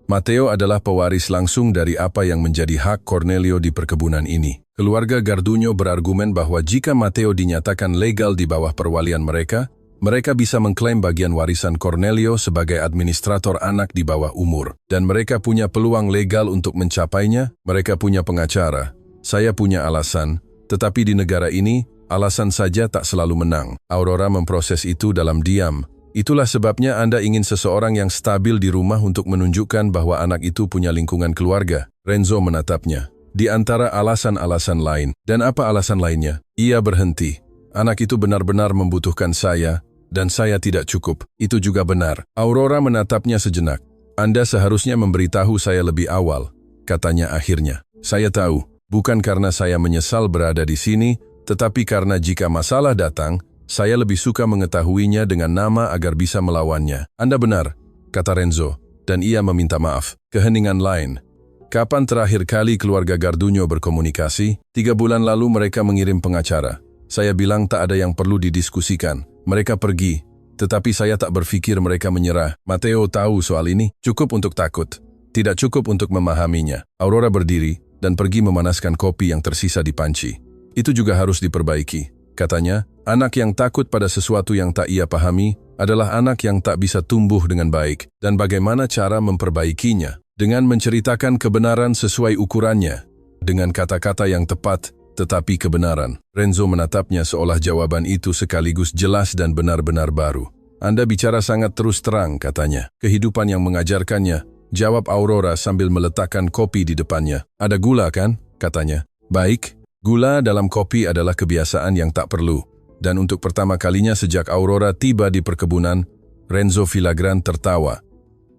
Mateo adalah pewaris langsung dari apa yang menjadi hak Cornelio di perkebunan ini. Keluarga Garduño berargumen bahwa jika Mateo dinyatakan legal di bawah perwalian mereka, mereka bisa mengklaim bagian warisan Cornelio sebagai administrator anak di bawah umur. Dan mereka punya peluang legal untuk mencapainya, mereka punya pengacara. Saya punya alasan. Tetapi di negara ini, alasan saja tak selalu menang. Aurora memproses itu dalam diam. Itulah sebabnya Anda ingin seseorang yang stabil di rumah untuk menunjukkan bahwa anak itu punya lingkungan keluarga. Renzo menatapnya. Di antara alasan-alasan lain. Dan apa alasan lainnya? Ia berhenti. Anak itu benar-benar membutuhkan saya, dan saya tidak cukup. Itu juga benar. Aurora menatapnya sejenak. Anda seharusnya memberitahu saya lebih awal, katanya akhirnya. Saya tahu. Bukan karena saya menyesal berada di sini, tetapi karena jika masalah datang, saya lebih suka mengetahuinya dengan nama agar bisa melawannya. Anda benar, kata Renzo, dan ia meminta maaf. Keheningan lain. Kapan terakhir kali keluarga Garduño berkomunikasi? 3 bulan lalu mereka mengirim pengacara. Saya bilang tak ada yang perlu didiskusikan. Mereka pergi, tetapi saya tak berpikir mereka menyerah. Mateo tahu soal ini, cukup untuk takut. Tidak cukup untuk memahaminya. Aurora berdiri dan pergi memanaskan kopi yang tersisa di panci. Itu juga harus diperbaiki. Katanya, anak yang takut pada sesuatu yang tak ia pahami adalah anak yang tak bisa tumbuh dengan baik. Dan bagaimana cara memperbaikinya? Dengan menceritakan kebenaran sesuai ukurannya. Dengan kata-kata yang tepat, tetapi kebenaran. Renzo menatapnya seolah jawaban itu sekaligus jelas dan benar-benar baru. Anda bicara sangat terus terang, katanya. Kehidupan yang mengajarkannya, jawab Aurora sambil meletakkan kopi di depannya. Ada gula kan? Katanya. Baik, gula dalam kopi adalah kebiasaan yang tak perlu. Dan untuk pertama kalinya sejak Aurora tiba di perkebunan, Renzo Villagrán tertawa.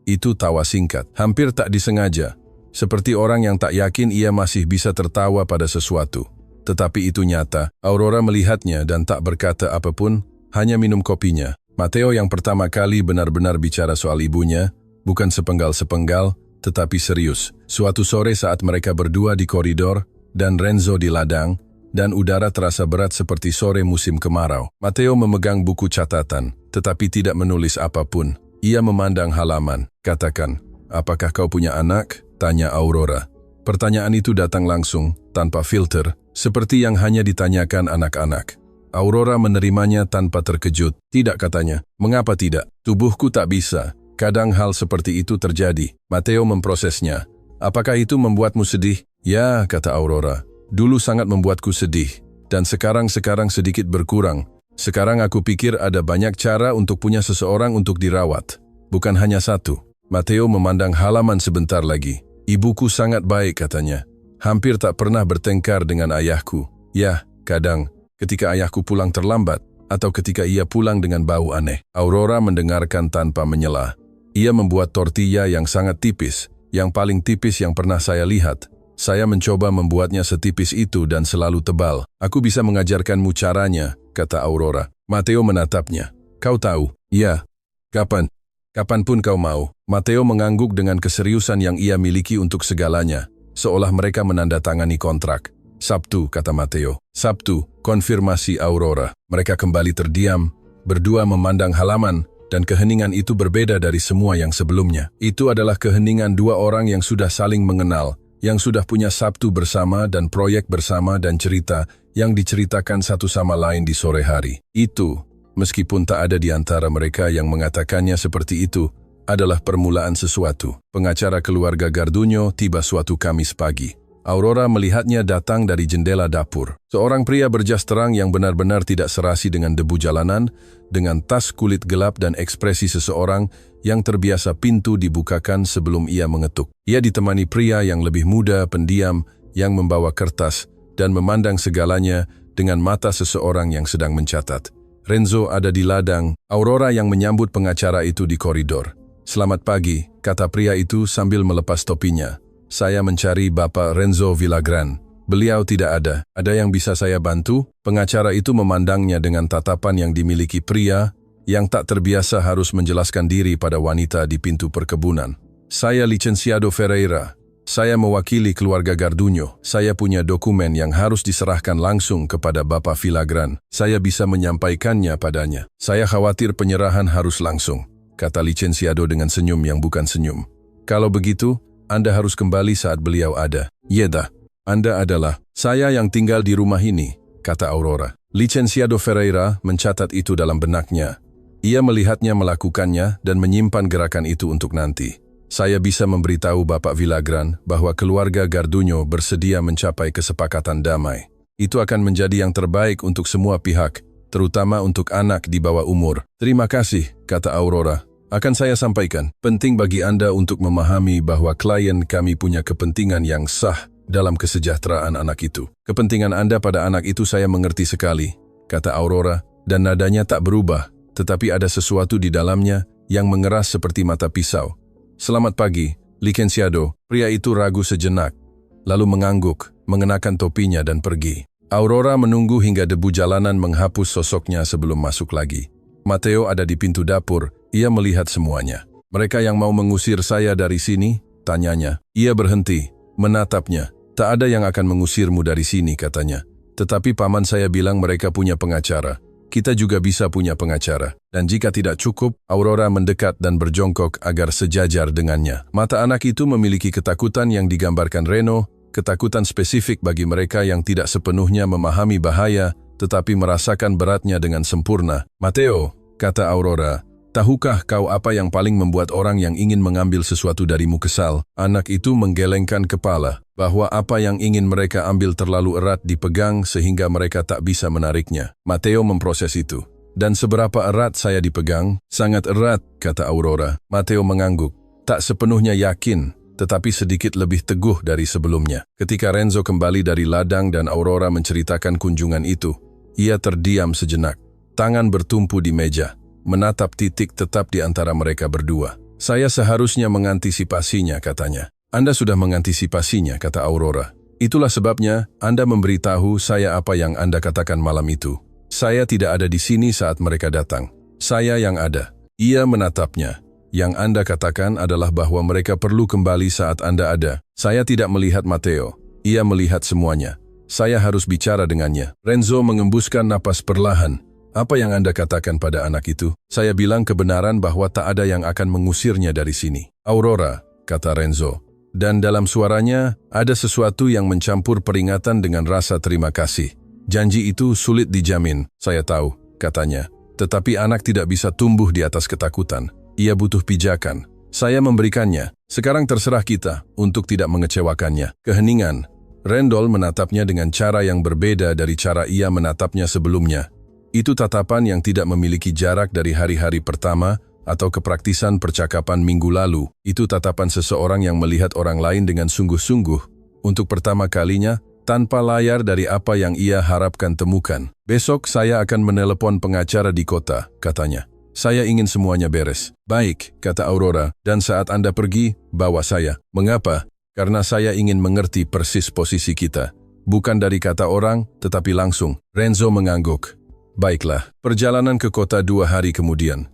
Itu tawa singkat, hampir tak disengaja. Seperti orang yang tak yakin ia masih bisa tertawa pada sesuatu. Tetapi itu nyata. Aurora melihatnya dan tak berkata apapun, hanya minum kopinya. Matteo yang pertama kali benar-benar bicara soal ibunya, bukan sepenggal-sepenggal, tetapi serius. Suatu sore saat mereka berdua di koridor, dan Renzo di ladang, dan udara terasa berat seperti sore musim kemarau. Matteo memegang buku catatan, tetapi tidak menulis apapun. Ia memandang halaman. Katakan, apakah kau punya anak? Tanya Aurora. Pertanyaan itu datang langsung, tanpa filter, seperti yang hanya ditanyakan anak-anak. Aurora menerimanya tanpa terkejut. Tidak, katanya. Mengapa tidak? Tubuhku tak bisa. Kadang hal seperti itu terjadi. Matteo memprosesnya. Apakah itu membuatmu sedih? Ya, kata Aurora. Dulu sangat membuatku sedih. Dan sekarang sedikit berkurang. Sekarang aku pikir ada banyak cara untuk punya seseorang untuk dirawat. Bukan hanya satu. Matteo memandang halaman sebentar lagi. Ibuku sangat baik, katanya. Hampir tak pernah bertengkar dengan ayahku. Ya, kadang, ketika ayahku pulang terlambat, atau ketika ia pulang dengan bau aneh. Aurora mendengarkan tanpa menyela. Ia membuat tortilla yang sangat tipis, yang paling tipis yang pernah saya lihat. Saya mencoba membuatnya setipis itu dan selalu tebal. Aku bisa mengajarkanmu caranya, kata Aurora. Matteo menatapnya. Kau tahu? Ya. Kapan? Kapanpun kau mau. Matteo mengangguk dengan keseriusan yang ia miliki untuk segalanya. Seolah mereka menandatangani kontrak. Sabtu, kata Matteo. Sabtu, konfirmasi Aurora. Mereka kembali terdiam, berdua memandang halaman, dan keheningan itu berbeda dari semua yang sebelumnya. Itu adalah keheningan dua orang yang sudah saling mengenal, yang sudah punya Sabtu bersama dan proyek bersama dan cerita yang diceritakan satu sama lain di sore hari. Itu, meskipun tak ada di antara mereka yang mengatakannya seperti itu, adalah permulaan sesuatu. Pengacara keluarga Garduño tiba suatu Kamis pagi. Aurora melihatnya datang dari jendela dapur. Seorang pria berjas terang yang benar-benar tidak serasi dengan debu jalanan, dengan tas kulit gelap dan ekspresi seseorang yang terbiasa pintu dibukakan sebelum ia mengetuk. Ia ditemani pria yang lebih muda, pendiam, yang membawa kertas, dan memandang segalanya dengan mata seseorang yang sedang mencatat. Renzo ada di ladang, Aurora yang menyambut pengacara itu di koridor. Selamat pagi, kata pria itu sambil melepas topinya. Saya mencari Bapak Renzo Villagrán. Beliau tidak ada. Ada yang bisa saya bantu? Pengacara itu memandangnya dengan tatapan yang dimiliki pria yang tak terbiasa harus menjelaskan diri pada wanita di pintu perkebunan. Saya Licenciado Ferreira. Saya mewakili keluarga Garduño. Saya punya dokumen yang harus diserahkan langsung kepada Bapak Villagrán. Saya bisa menyampaikannya padanya. Saya khawatir penyerahan harus langsung, kata Licenciado dengan senyum yang bukan senyum. Kalau begitu, Anda harus kembali saat beliau ada. Yeda, Anda adalah saya yang tinggal di rumah ini, kata Aurora. Licenciado Ferreira mencatat itu dalam benaknya. Ia melihatnya melakukannya dan menyimpan gerakan itu untuk nanti. Saya bisa memberitahu Bapak Villagrán bahwa keluarga Garduño bersedia mencapai kesepakatan damai. Itu akan menjadi yang terbaik untuk semua pihak, terutama untuk anak di bawah umur. Terima kasih, kata Aurora. Akan saya sampaikan, penting bagi Anda untuk memahami bahwa klien kami punya kepentingan yang sah dalam kesejahteraan anak itu. Kepentingan Anda pada anak itu saya mengerti sekali, kata Aurora, dan nadanya tak berubah, tetapi ada sesuatu di dalamnya yang mengeras seperti mata pisau. Selamat pagi, Licenciado. Pria itu ragu sejenak, lalu mengangguk, mengenakan topinya dan pergi. Aurora menunggu hingga debu jalanan menghapus sosoknya sebelum masuk lagi. Matteo ada di pintu dapur, ia melihat semuanya. Mereka yang mau mengusir saya dari sini? Tanyanya. Ia berhenti, menatapnya. Tak ada yang akan mengusirmu dari sini, katanya. Tetapi paman saya bilang mereka punya pengacara. Kita juga bisa punya pengacara. Dan jika tidak cukup, Aurora mendekat dan berjongkok agar sejajar dengannya. Mata anak itu memiliki ketakutan yang digambarkan Reno, ketakutan spesifik bagi mereka yang tidak sepenuhnya memahami bahaya tetapi merasakan beratnya dengan sempurna. Matteo, kata Aurora, tahukah kau apa yang paling membuat orang yang ingin mengambil sesuatu darimu kesal? Anak itu menggelengkan kepala, bahwa apa yang ingin mereka ambil terlalu erat dipegang sehingga mereka tak bisa menariknya. Matteo memproses itu. Dan seberapa erat saya dipegang? Sangat erat, kata Aurora. Matteo mengangguk. Tak sepenuhnya yakin, tetapi sedikit lebih teguh dari sebelumnya. Ketika Renzo kembali dari ladang dan Aurora menceritakan kunjungan itu, ia terdiam sejenak. Tangan bertumpu di meja, menatap titik tetap di antara mereka berdua. Saya seharusnya mengantisipasinya, katanya. Anda sudah mengantisipasinya, kata Aurora. Itulah sebabnya Anda memberitahu saya apa yang Anda katakan malam itu. Saya tidak ada di sini saat mereka datang. Saya yang ada. Ia menatapnya. Yang Anda katakan adalah bahwa mereka perlu kembali saat Anda ada. Saya tidak melihat Matteo. Ia melihat semuanya. Saya harus bicara dengannya. Renzo mengembuskan napas perlahan. Apa yang Anda katakan pada anak itu? Saya bilang kebenaran bahwa tak ada yang akan mengusirnya dari sini. Aurora, kata Renzo. Dan dalam suaranya ada sesuatu yang mencampur peringatan dengan rasa terima kasih. Janji itu sulit dijamin, saya tahu, katanya. Tetapi anak tidak bisa tumbuh di atas ketakutan. Ia butuh pijakan. Saya memberikannya. Sekarang terserah kita untuk tidak mengecewakannya. Keheningan. Randall menatapnya dengan cara yang berbeda dari cara ia menatapnya sebelumnya. Itu tatapan yang tidak memiliki jarak dari hari-hari pertama atau kepraktisan percakapan minggu lalu. Itu tatapan seseorang yang melihat orang lain dengan sungguh-sungguh untuk pertama kalinya tanpa layar dari apa yang ia harapkan temukan. Besok saya akan menelepon pengacara di kota, katanya. Saya ingin semuanya beres. Baik, kata Aurora, dan saat Anda pergi, bawa saya. Mengapa? Karena saya ingin mengerti persis posisi kita. Bukan dari kata orang, tetapi langsung. Renzo mengangguk. Baiklah, perjalanan ke kota 2 hari kemudian.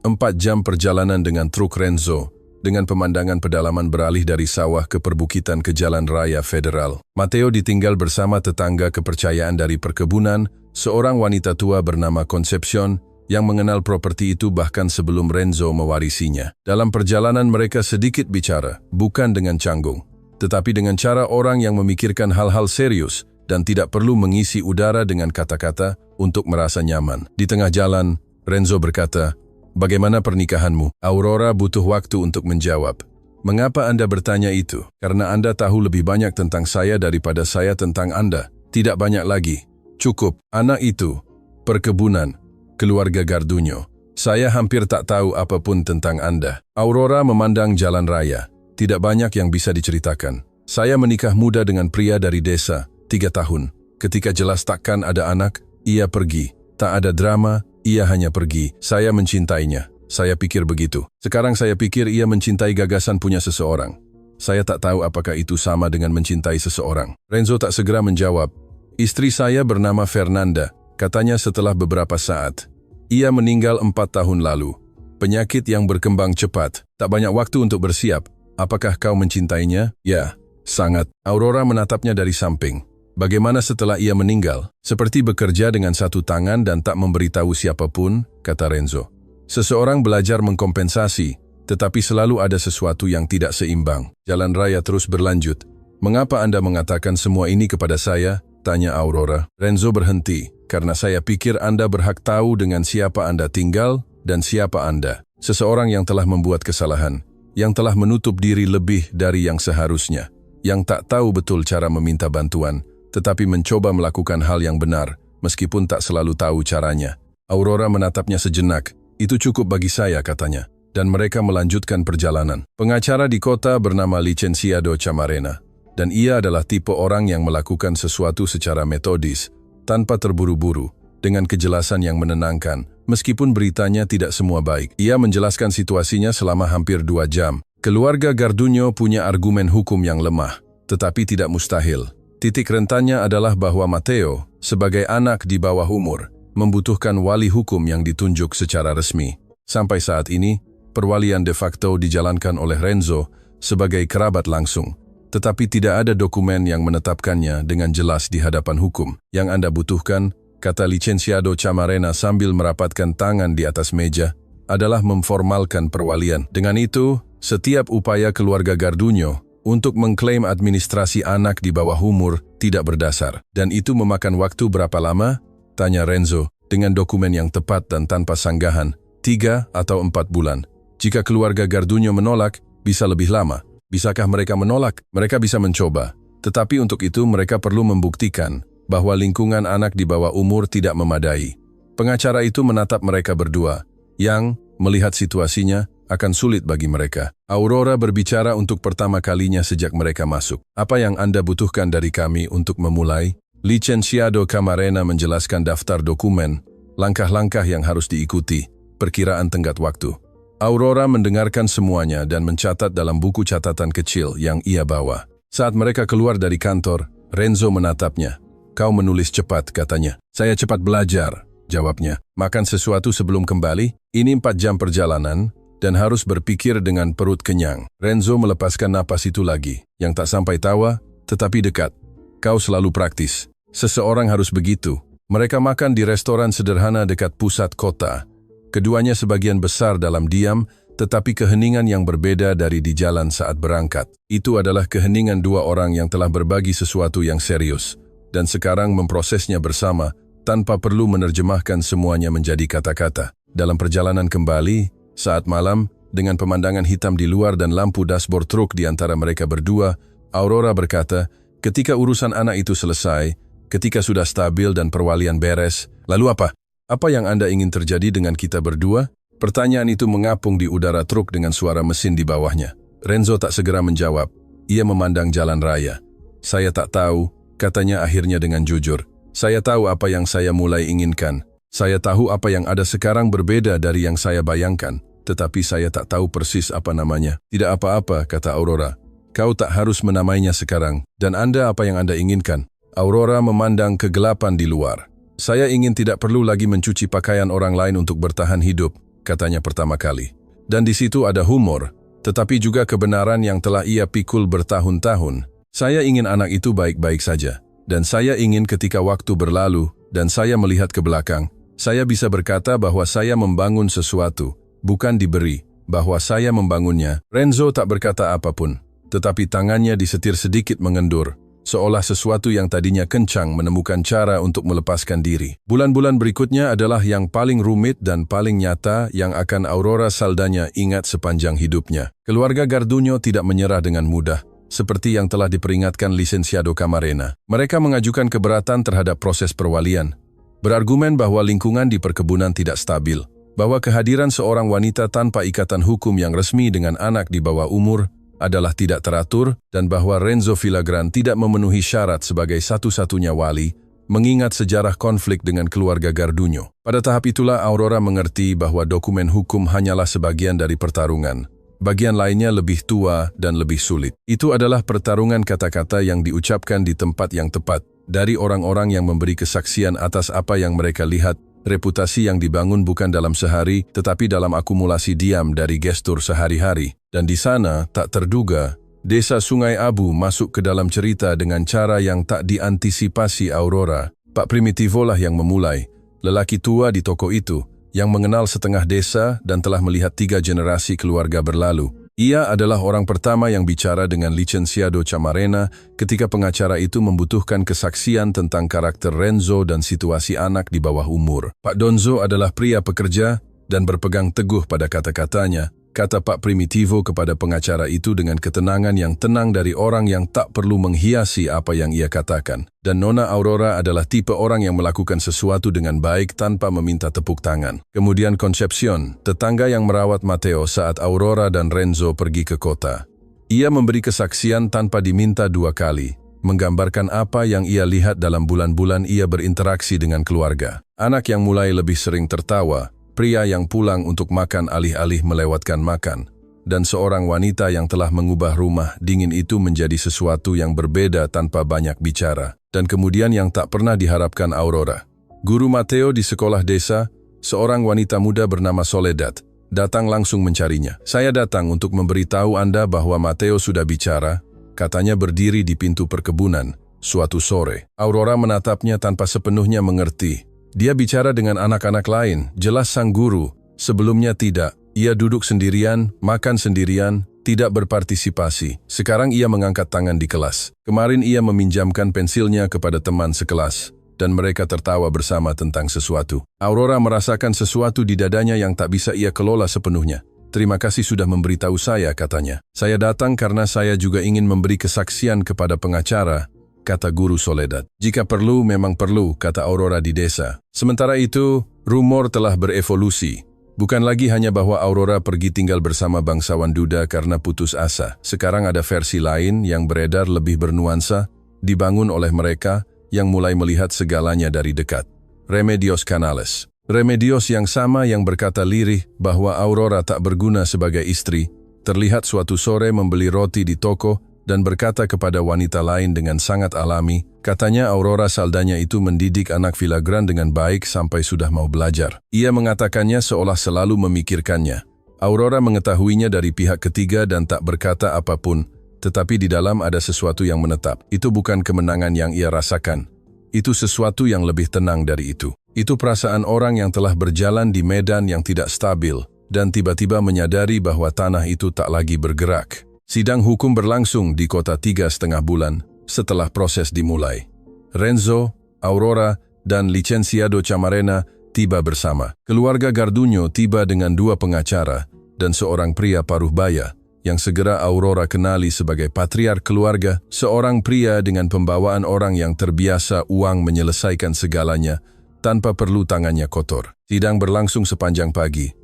4 jam perjalanan dengan truk Renzo, dengan pemandangan pedalaman beralih dari sawah ke perbukitan ke jalan raya federal. Matteo ditinggal bersama tetangga kepercayaan dari perkebunan, seorang wanita tua bernama Concepcion, yang mengenal properti itu bahkan sebelum Renzo mewarisinya. Dalam perjalanan mereka sedikit bicara, bukan dengan canggung, tetapi dengan cara orang yang memikirkan hal-hal serius dan tidak perlu mengisi udara dengan kata-kata untuk merasa nyaman. Di tengah jalan, Renzo berkata, "Bagaimana pernikahanmu?" Aurora butuh waktu untuk menjawab. "Mengapa Anda bertanya itu? Karena Anda tahu lebih banyak tentang saya daripada saya tentang Anda. Tidak banyak lagi. Cukup. Anak itu, perkebunan, keluarga Garduño. Saya hampir tak tahu apapun tentang Anda." Aurora memandang jalan raya. Tidak banyak yang bisa diceritakan. Saya menikah muda dengan pria dari desa, 3 tahun. Ketika jelas takkan ada anak, ia pergi. Tak ada drama, ia hanya pergi. Saya mencintainya. Saya pikir begitu. Sekarang saya pikir ia mencintai gagasan punya seseorang. Saya tak tahu apakah itu sama dengan mencintai seseorang. Renzo tak segera menjawab. "Istri saya bernama Fernanda," katanya setelah beberapa saat. "Ia meninggal 4 tahun lalu. Penyakit yang berkembang cepat. Tak banyak waktu untuk bersiap. Apakah kau mencintainya?" "Ya, sangat." Aurora menatapnya dari samping. "Bagaimana setelah ia meninggal?" "Seperti bekerja dengan satu tangan dan tak memberitahu siapapun," kata Renzo. "Seseorang belajar mengkompensasi, tetapi selalu ada sesuatu yang tidak seimbang." Jalan raya terus berlanjut. "Mengapa Anda mengatakan semua ini kepada saya?" tanya Aurora. Renzo berhenti. "Karena saya pikir Anda berhak tahu dengan siapa Anda tinggal dan siapa Anda. Seseorang yang telah membuat kesalahan, yang telah menutup diri lebih dari yang seharusnya, yang tak tahu betul cara meminta bantuan, tetapi mencoba melakukan hal yang benar, meskipun tak selalu tahu caranya." Aurora menatapnya sejenak. "Itu cukup bagi saya," katanya, dan mereka melanjutkan perjalanan. Pengacara di kota bernama Licenciado Camarena, dan ia adalah tipe orang yang melakukan sesuatu secara metodis, tanpa terburu-buru, dengan kejelasan yang menenangkan, meskipun beritanya tidak semua baik. Ia menjelaskan situasinya selama hampir 2 jam. Keluarga Garduño punya argumen hukum yang lemah, tetapi tidak mustahil. Titik rentannya adalah bahwa Matteo, sebagai anak di bawah umur, membutuhkan wali hukum yang ditunjuk secara resmi. Sampai saat ini, perwalian de facto dijalankan oleh Renzo sebagai kerabat langsung, tetapi tidak ada dokumen yang menetapkannya dengan jelas di hadapan hukum. Yang Anda butuhkan, kata Licenciado Camarena sambil merapatkan tangan di atas meja, adalah memformalkan perwalian. Dengan itu, setiap upaya keluarga Garduño untuk mengklaim administrasi anak di bawah umur tidak berdasar. Dan itu memakan waktu berapa lama? Tanya Renzo, dengan dokumen yang tepat dan tanpa sanggahan, 3 atau 4 bulan. Jika keluarga Garduño menolak, bisa lebih lama. Bisakah mereka menolak? Mereka bisa mencoba. Tetapi untuk itu mereka perlu membuktikan bahwa lingkungan anak di bawah umur tidak memadai. Pengacara itu menatap mereka berdua, yang, melihat situasinya, akan sulit bagi mereka. Aurora berbicara untuk pertama kalinya sejak mereka masuk. Apa yang Anda butuhkan dari kami untuk memulai? Licenciado Camarena menjelaskan daftar dokumen, langkah-langkah yang harus diikuti, perkiraan tenggat waktu. Aurora mendengarkan semuanya dan mencatat dalam buku catatan kecil yang ia bawa. Saat mereka keluar dari kantor, Renzo menatapnya. Kau menulis cepat, katanya. Saya cepat belajar, jawabnya. Makan sesuatu sebelum kembali? Ini 4 jam perjalanan, dan harus berpikir dengan perut kenyang. Renzo melepaskan napas itu lagi, yang tak sampai tawa, tetapi dekat. Kau selalu praktis. Seseorang harus begitu. Mereka makan di restoran sederhana dekat pusat kota. Keduanya sebagian besar dalam diam, tetapi keheningan yang berbeda dari di jalan saat berangkat. Itu adalah keheningan 2 orang yang telah berbagi sesuatu yang serius, dan sekarang memprosesnya bersama, tanpa perlu menerjemahkan semuanya menjadi kata-kata. Dalam perjalanan kembali, saat malam, dengan pemandangan hitam di luar dan lampu dashboard truk di antara mereka berdua, Aurora berkata, ketika urusan anak itu selesai, ketika sudah stabil dan perwalian beres, lalu apa? Apa yang Anda ingin terjadi dengan kita berdua? Pertanyaan itu mengapung di udara truk dengan suara mesin di bawahnya. Renzo tak segera menjawab. Ia memandang jalan raya. Saya tak tahu, katanya akhirnya dengan jujur. Saya tahu apa yang saya mulai inginkan. Saya tahu apa yang ada sekarang berbeda dari yang saya bayangkan, tetapi saya tak tahu persis apa namanya. Tidak apa-apa, kata Aurora. Kau tak harus menamainya sekarang. Dan Anda apa yang Anda inginkan? Aurora memandang kegelapan di luar. Saya ingin tidak perlu lagi mencuci pakaian orang lain untuk bertahan hidup, katanya pertama kali. Dan di situ ada humor, tetapi juga kebenaran yang telah ia pikul bertahun-tahun. Saya ingin anak itu baik-baik saja. Dan saya ingin ketika waktu berlalu, dan saya melihat ke belakang, saya bisa berkata bahwa saya membangun sesuatu, bukan diberi, bahwa saya membangunnya. Renzo tak berkata apapun, tetapi tangannya disetir sedikit mengendur, seolah sesuatu yang tadinya kencang menemukan cara untuk melepaskan diri. Bulan-bulan berikutnya adalah yang paling rumit dan paling nyata yang akan Aurora Saldaña ingat sepanjang hidupnya. Keluarga Garduño tidak menyerah dengan mudah, seperti yang telah diperingatkan Licenciado Camarena. Mereka mengajukan keberatan terhadap proses perwalian, berargumen bahwa lingkungan di perkebunan tidak stabil, bahwa kehadiran seorang wanita tanpa ikatan hukum yang resmi dengan anak di bawah umur adalah tidak teratur, dan bahwa Renzo Villagrán tidak memenuhi syarat sebagai satu-satunya wali, mengingat sejarah konflik dengan keluarga Garduño. Pada tahap itulah Aurora mengerti bahwa dokumen hukum hanyalah sebagian dari pertarungan. Bagian lainnya lebih tua dan lebih sulit. Itu adalah pertarungan kata-kata yang diucapkan di tempat yang tepat, dari orang-orang yang memberi kesaksian atas apa yang mereka lihat, reputasi yang dibangun bukan dalam sehari, tetapi dalam akumulasi diam dari gestur sehari-hari. Dan di sana, tak terduga, desa Sungai Abu masuk ke dalam cerita dengan cara yang tak diantisipasi Aurora. Pak Primitivo lah yang memulai, lelaki tua di toko itu, yang mengenal setengah desa dan telah melihat 3 generasi keluarga berlalu. Ia adalah orang pertama yang bicara dengan Licenciado Camarena ketika pengacara itu membutuhkan kesaksian tentang karakter Renzo dan situasi anak di bawah umur. Pak Donzo adalah pria pekerja dan berpegang teguh pada kata-katanya, kata Pak Primitivo kepada pengacara itu dengan ketenangan yang tenang dari orang yang tak perlu menghiasi apa yang ia katakan. Dan Nona Aurora adalah tipe orang yang melakukan sesuatu dengan baik tanpa meminta tepuk tangan. Kemudian Concepcion, tetangga yang merawat Mateo saat Aurora dan Renzo pergi ke kota. Ia memberi kesaksian tanpa diminta 2 kali, menggambarkan apa yang ia lihat dalam bulan-bulan ia berinteraksi dengan keluarga. Anak yang mulai lebih sering tertawa, pria yang pulang untuk makan alih-alih melewatkan makan, dan seorang wanita yang telah mengubah rumah dingin itu menjadi sesuatu yang berbeda tanpa banyak bicara. Dan kemudian yang tak pernah diharapkan Aurora. Guru Mateo di sekolah desa, seorang wanita muda bernama Soledad, datang langsung mencarinya. Saya datang untuk memberitahu Anda bahwa Mateo sudah bicara, katanya berdiri di pintu perkebunan, suatu sore. Aurora menatapnya tanpa sepenuhnya mengerti. Dia bicara dengan anak-anak lain, jelas sang guru. Sebelumnya tidak. Ia duduk sendirian, makan sendirian, tidak berpartisipasi. Sekarang ia mengangkat tangan di kelas. Kemarin ia meminjamkan pensilnya kepada teman sekelas, dan mereka tertawa bersama tentang sesuatu. Aurora merasakan sesuatu di dadanya yang tak bisa ia kelola sepenuhnya. "Terima kasih sudah memberitahu saya," katanya. "Saya datang karena saya juga ingin memberi kesaksian kepada pengacara," kata guru Soledad. "Jika perlu, memang perlu," kata Aurora di desa. Sementara itu, rumor telah berevolusi. Bukan lagi hanya bahwa Aurora pergi tinggal bersama bangsawan Duda karena putus asa. Sekarang ada versi lain yang beredar lebih bernuansa, dibangun oleh mereka yang mulai melihat segalanya dari dekat. Remedios Canales. Remedios yang sama yang berkata lirih bahwa Aurora tak berguna sebagai istri, terlihat suatu sore membeli roti di toko dan berkata kepada wanita lain dengan sangat alami, katanya Aurora Saldaña itu mendidik anak Villagrán dengan baik sampai sudah mau belajar. Ia mengatakannya seolah selalu memikirkannya. Aurora mengetahuinya dari pihak ketiga dan tak berkata apapun, tetapi di dalam ada sesuatu yang menetap. Itu bukan kemenangan yang ia rasakan. Itu sesuatu yang lebih tenang dari itu. Itu perasaan orang yang telah berjalan di medan yang tidak stabil dan tiba-tiba menyadari bahwa tanah itu tak lagi bergerak. Sidang hukum berlangsung di kota 3,5 bulan setelah proses dimulai. Renzo, Aurora, dan Licenciado Camarena tiba bersama. Keluarga Garduño tiba dengan 2 pengacara dan seorang pria paruh baya yang segera Aurora kenali sebagai patriark keluarga, seorang pria dengan pembawaan orang yang terbiasa uang menyelesaikan segalanya tanpa perlu tangannya kotor. Sidang berlangsung sepanjang pagi.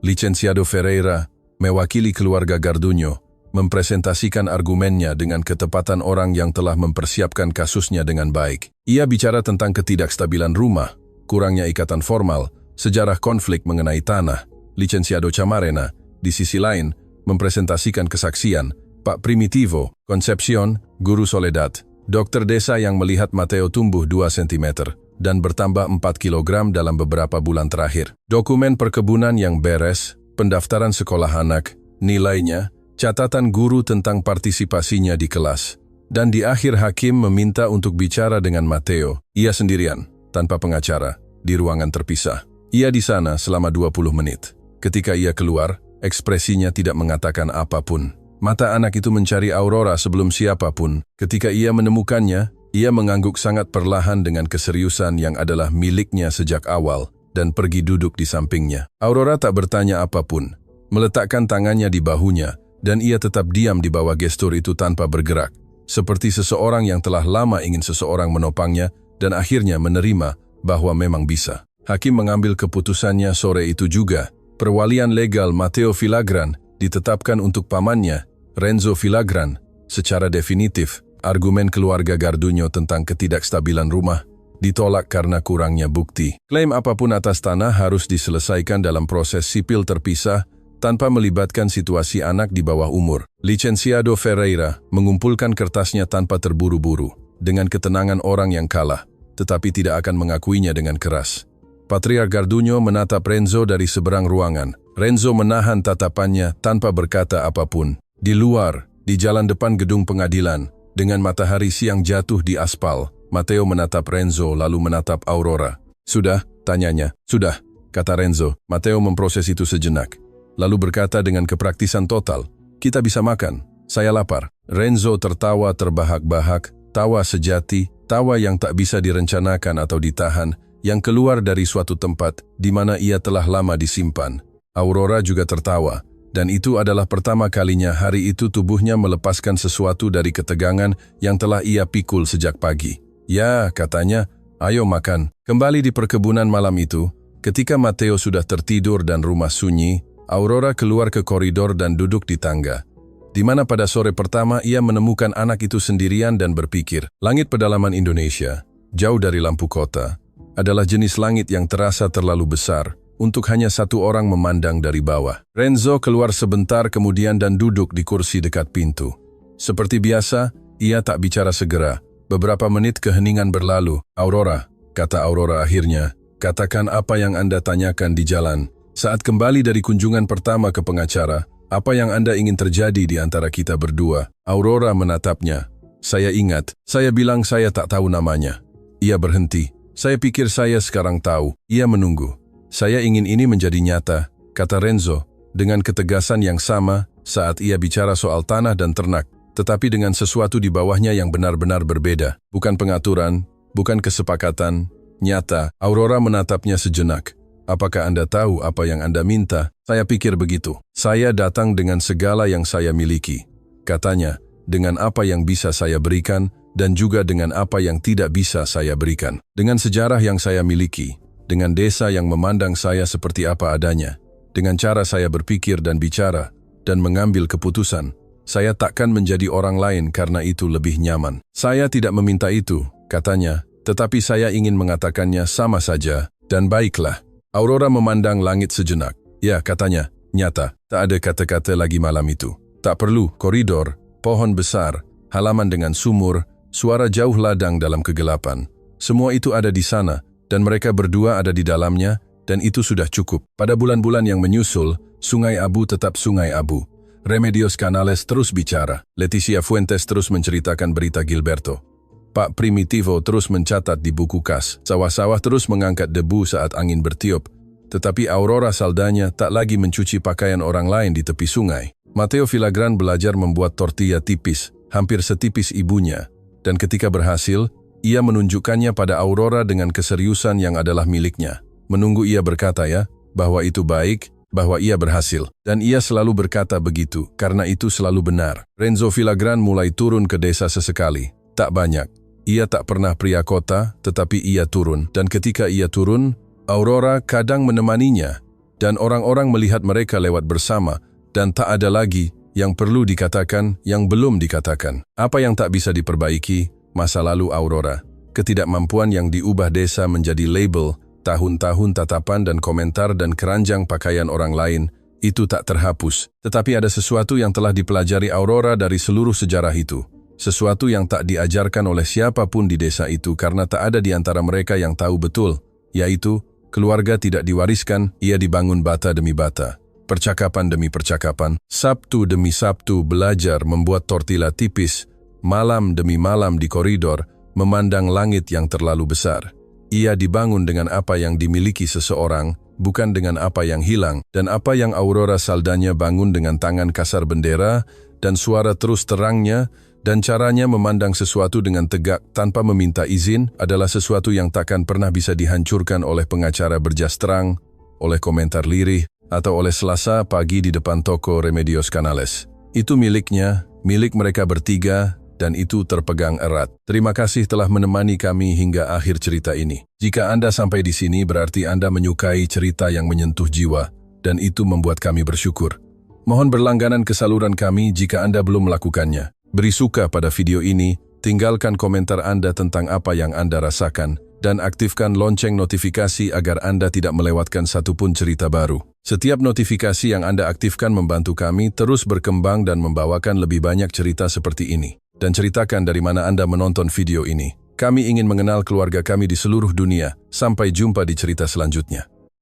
Licenciado Ferreira, mewakili keluarga Garduño, mempresentasikan argumennya dengan ketepatan orang yang telah mempersiapkan kasusnya dengan baik. Ia bicara tentang ketidakstabilan rumah, kurangnya ikatan formal, sejarah konflik mengenai tanah. Licenciado Camarena, di sisi lain, mempresentasikan kesaksian Pak Primitivo, Concepcion, Guru Soledad, dokter desa yang melihat Mateo tumbuh 2 cm dan bertambah 4 kg dalam beberapa bulan terakhir. Dokumen perkebunan yang beres, pendaftaran sekolah anak, nilainya, catatan guru tentang partisipasinya di kelas, dan di akhir hakim meminta untuk bicara dengan Mateo. Ia sendirian, tanpa pengacara, di ruangan terpisah. Ia di sana selama 20 menit. Ketika ia keluar, ekspresinya tidak mengatakan apapun. Mata anak itu mencari Aurora sebelum siapapun. Ketika ia menemukannya, ia mengangguk sangat perlahan dengan keseriusan yang adalah miliknya sejak awal, dan pergi duduk di sampingnya. Aurora tak bertanya apapun, meletakkan tangannya di bahunya, dan ia tetap diam di bawah gestur itu tanpa bergerak, seperti seseorang yang telah lama ingin seseorang menopangnya dan akhirnya menerima bahwa memang bisa. Hakim mengambil keputusannya sore itu juga. Perwalian legal Mateo Villagrán ditetapkan untuk pamannya, Renzo Villagrán, secara definitif. Argumen keluarga Garduño tentang ketidakstabilan rumah ditolak karena kurangnya bukti. Klaim apapun atas tanah harus diselesaikan dalam proses sipil terpisah tanpa melibatkan situasi anak di bawah umur. Licenciado Ferreira mengumpulkan kertasnya tanpa terburu-buru, dengan ketenangan orang yang kalah, tetapi tidak akan mengakuinya dengan keras. Patriark Garduño menatap Renzo dari seberang ruangan. Renzo menahan tatapannya tanpa berkata apapun. Di luar, di jalan depan gedung pengadilan, dengan matahari siang jatuh di aspal, Mateo menatap Renzo lalu menatap Aurora. "Sudah?" tanyanya. "Sudah," kata Renzo. Mateo memproses itu sejenak, lalu berkata dengan kepraktisan total, "Kita bisa makan, saya lapar." Renzo tertawa terbahak-bahak, tawa sejati, tawa yang tak bisa direncanakan atau ditahan, yang keluar dari suatu tempat di mana ia telah lama disimpan. Aurora juga tertawa, dan itu adalah pertama kalinya hari itu tubuhnya melepaskan sesuatu dari ketegangan yang telah ia pikul sejak pagi. "Ya," katanya, "ayo makan." Kembali di perkebunan malam itu, ketika Mateo sudah tertidur dan rumah sunyi, Aurora keluar ke koridor dan duduk di tangga, di mana pada sore pertama ia menemukan anak itu sendirian dan berpikir. Langit pedalaman Indonesia, jauh dari lampu kota, adalah jenis langit yang terasa terlalu besar untuk hanya satu orang memandang dari bawah. Renzo keluar sebentar kemudian dan duduk di kursi dekat pintu. Seperti biasa, ia tak bicara segera. Beberapa menit keheningan berlalu. "Aurora," kata Aurora akhirnya, "katakan apa yang Anda tanyakan di jalan. Saat kembali dari kunjungan pertama ke pengacara, apa yang Anda ingin terjadi di antara kita berdua?" Aurora menatapnya. "Saya ingat, saya bilang saya tak tahu namanya." Ia berhenti. "Saya pikir saya sekarang tahu." Ia menunggu. "Saya ingin ini menjadi nyata," kata Renzo, dengan ketegasan yang sama, saat ia bicara soal tanah dan ternak, tetapi dengan sesuatu di bawahnya yang benar-benar berbeda. Bukan pengaturan, bukan kesepakatan. Nyata, Aurora menatapnya sejenak. Apakah Anda tahu apa yang Anda minta? Saya pikir begitu. Saya datang dengan segala yang saya miliki. Katanya, dengan apa yang bisa saya berikan, dan juga dengan apa yang tidak bisa saya berikan. Dengan sejarah yang saya miliki, dengan desa yang memandang saya seperti apa adanya, dengan cara saya berpikir dan bicara, dan mengambil keputusan, saya takkan menjadi orang lain karena itu lebih nyaman. Saya tidak meminta itu, katanya, tetapi saya ingin mengatakannya sama saja, dan baiklah. Aurora memandang langit sejenak. Ya, katanya, nyata, tak ada kata-kata lagi malam itu. Tak perlu, koridor, pohon besar, halaman dengan sumur, suara jauh ladang dalam kegelapan. Semua itu ada di sana, dan mereka berdua ada di dalamnya, dan itu sudah cukup. Pada bulan-bulan yang menyusul, Sungai Abu tetap Sungai Abu. Remedios Canales terus bicara. Leticia Fuentes terus menceritakan berita Gilberto. Pak Primitivo terus mencatat di buku kas. Sawah-sawah terus mengangkat debu saat angin bertiup. Tetapi Aurora Saldaña tak lagi mencuci pakaian orang lain di tepi sungai. Mateo Villagrán belajar membuat tortilla tipis, hampir setipis ibunya. Dan ketika berhasil, ia menunjukkannya pada Aurora dengan keseriusan yang adalah miliknya. Menunggu ia berkata bahwa itu baik, bahwa ia berhasil. Dan ia selalu berkata begitu, karena itu selalu benar. Renzo Villagrán mulai turun ke desa sesekali. Tak banyak. Ia tak pernah pria kota, tetapi ia turun. Dan ketika ia turun, Aurora kadang menemaninya. Dan orang-orang melihat mereka lewat bersama. Dan tak ada lagi yang perlu dikatakan, yang belum dikatakan. Apa yang tak bisa diperbaiki, masa lalu Aurora. Ketidakmampuan yang diubah desa menjadi label, tahun-tahun tatapan dan komentar dan keranjang pakaian orang lain, itu tak terhapus. Tetapi ada sesuatu yang telah dipelajari Aurora dari seluruh sejarah itu. Sesuatu yang tak diajarkan oleh siapapun di desa itu karena tak ada di antara mereka yang tahu betul, yaitu, keluarga tidak diwariskan, ia dibangun bata demi bata. Percakapan demi percakapan, Sabtu demi Sabtu belajar membuat tortilla tipis, malam demi malam di koridor, memandang langit yang terlalu besar. Ia dibangun dengan apa yang dimiliki seseorang, bukan dengan apa yang hilang, dan apa yang Aurora Saldaña bangun dengan tangan kasar bendera, dan suara terus terangnya, dan caranya memandang sesuatu dengan tegak tanpa meminta izin adalah sesuatu yang takkan pernah bisa dihancurkan oleh pengacara berjas terang, oleh komentar lirih, atau oleh Selasa pagi di depan toko Remedios Canales. Itu miliknya, milik mereka bertiga, dan itu terpegang erat. Terima kasih telah menemani kami hingga akhir cerita ini. Jika Anda sampai di sini berarti Anda menyukai cerita yang menyentuh jiwa, dan itu membuat kami bersyukur. Mohon berlangganan ke saluran kami jika Anda belum melakukannya. Beri suka pada video ini, tinggalkan komentar Anda tentang apa yang Anda rasakan, dan aktifkan lonceng notifikasi agar Anda tidak melewatkan satupun cerita baru. Setiap notifikasi yang Anda aktifkan membantu kami terus berkembang dan membawakan lebih banyak cerita seperti ini. Dan ceritakan dari mana Anda menonton video ini. Kami ingin mengenal keluarga kami di seluruh dunia. Sampai jumpa di cerita selanjutnya.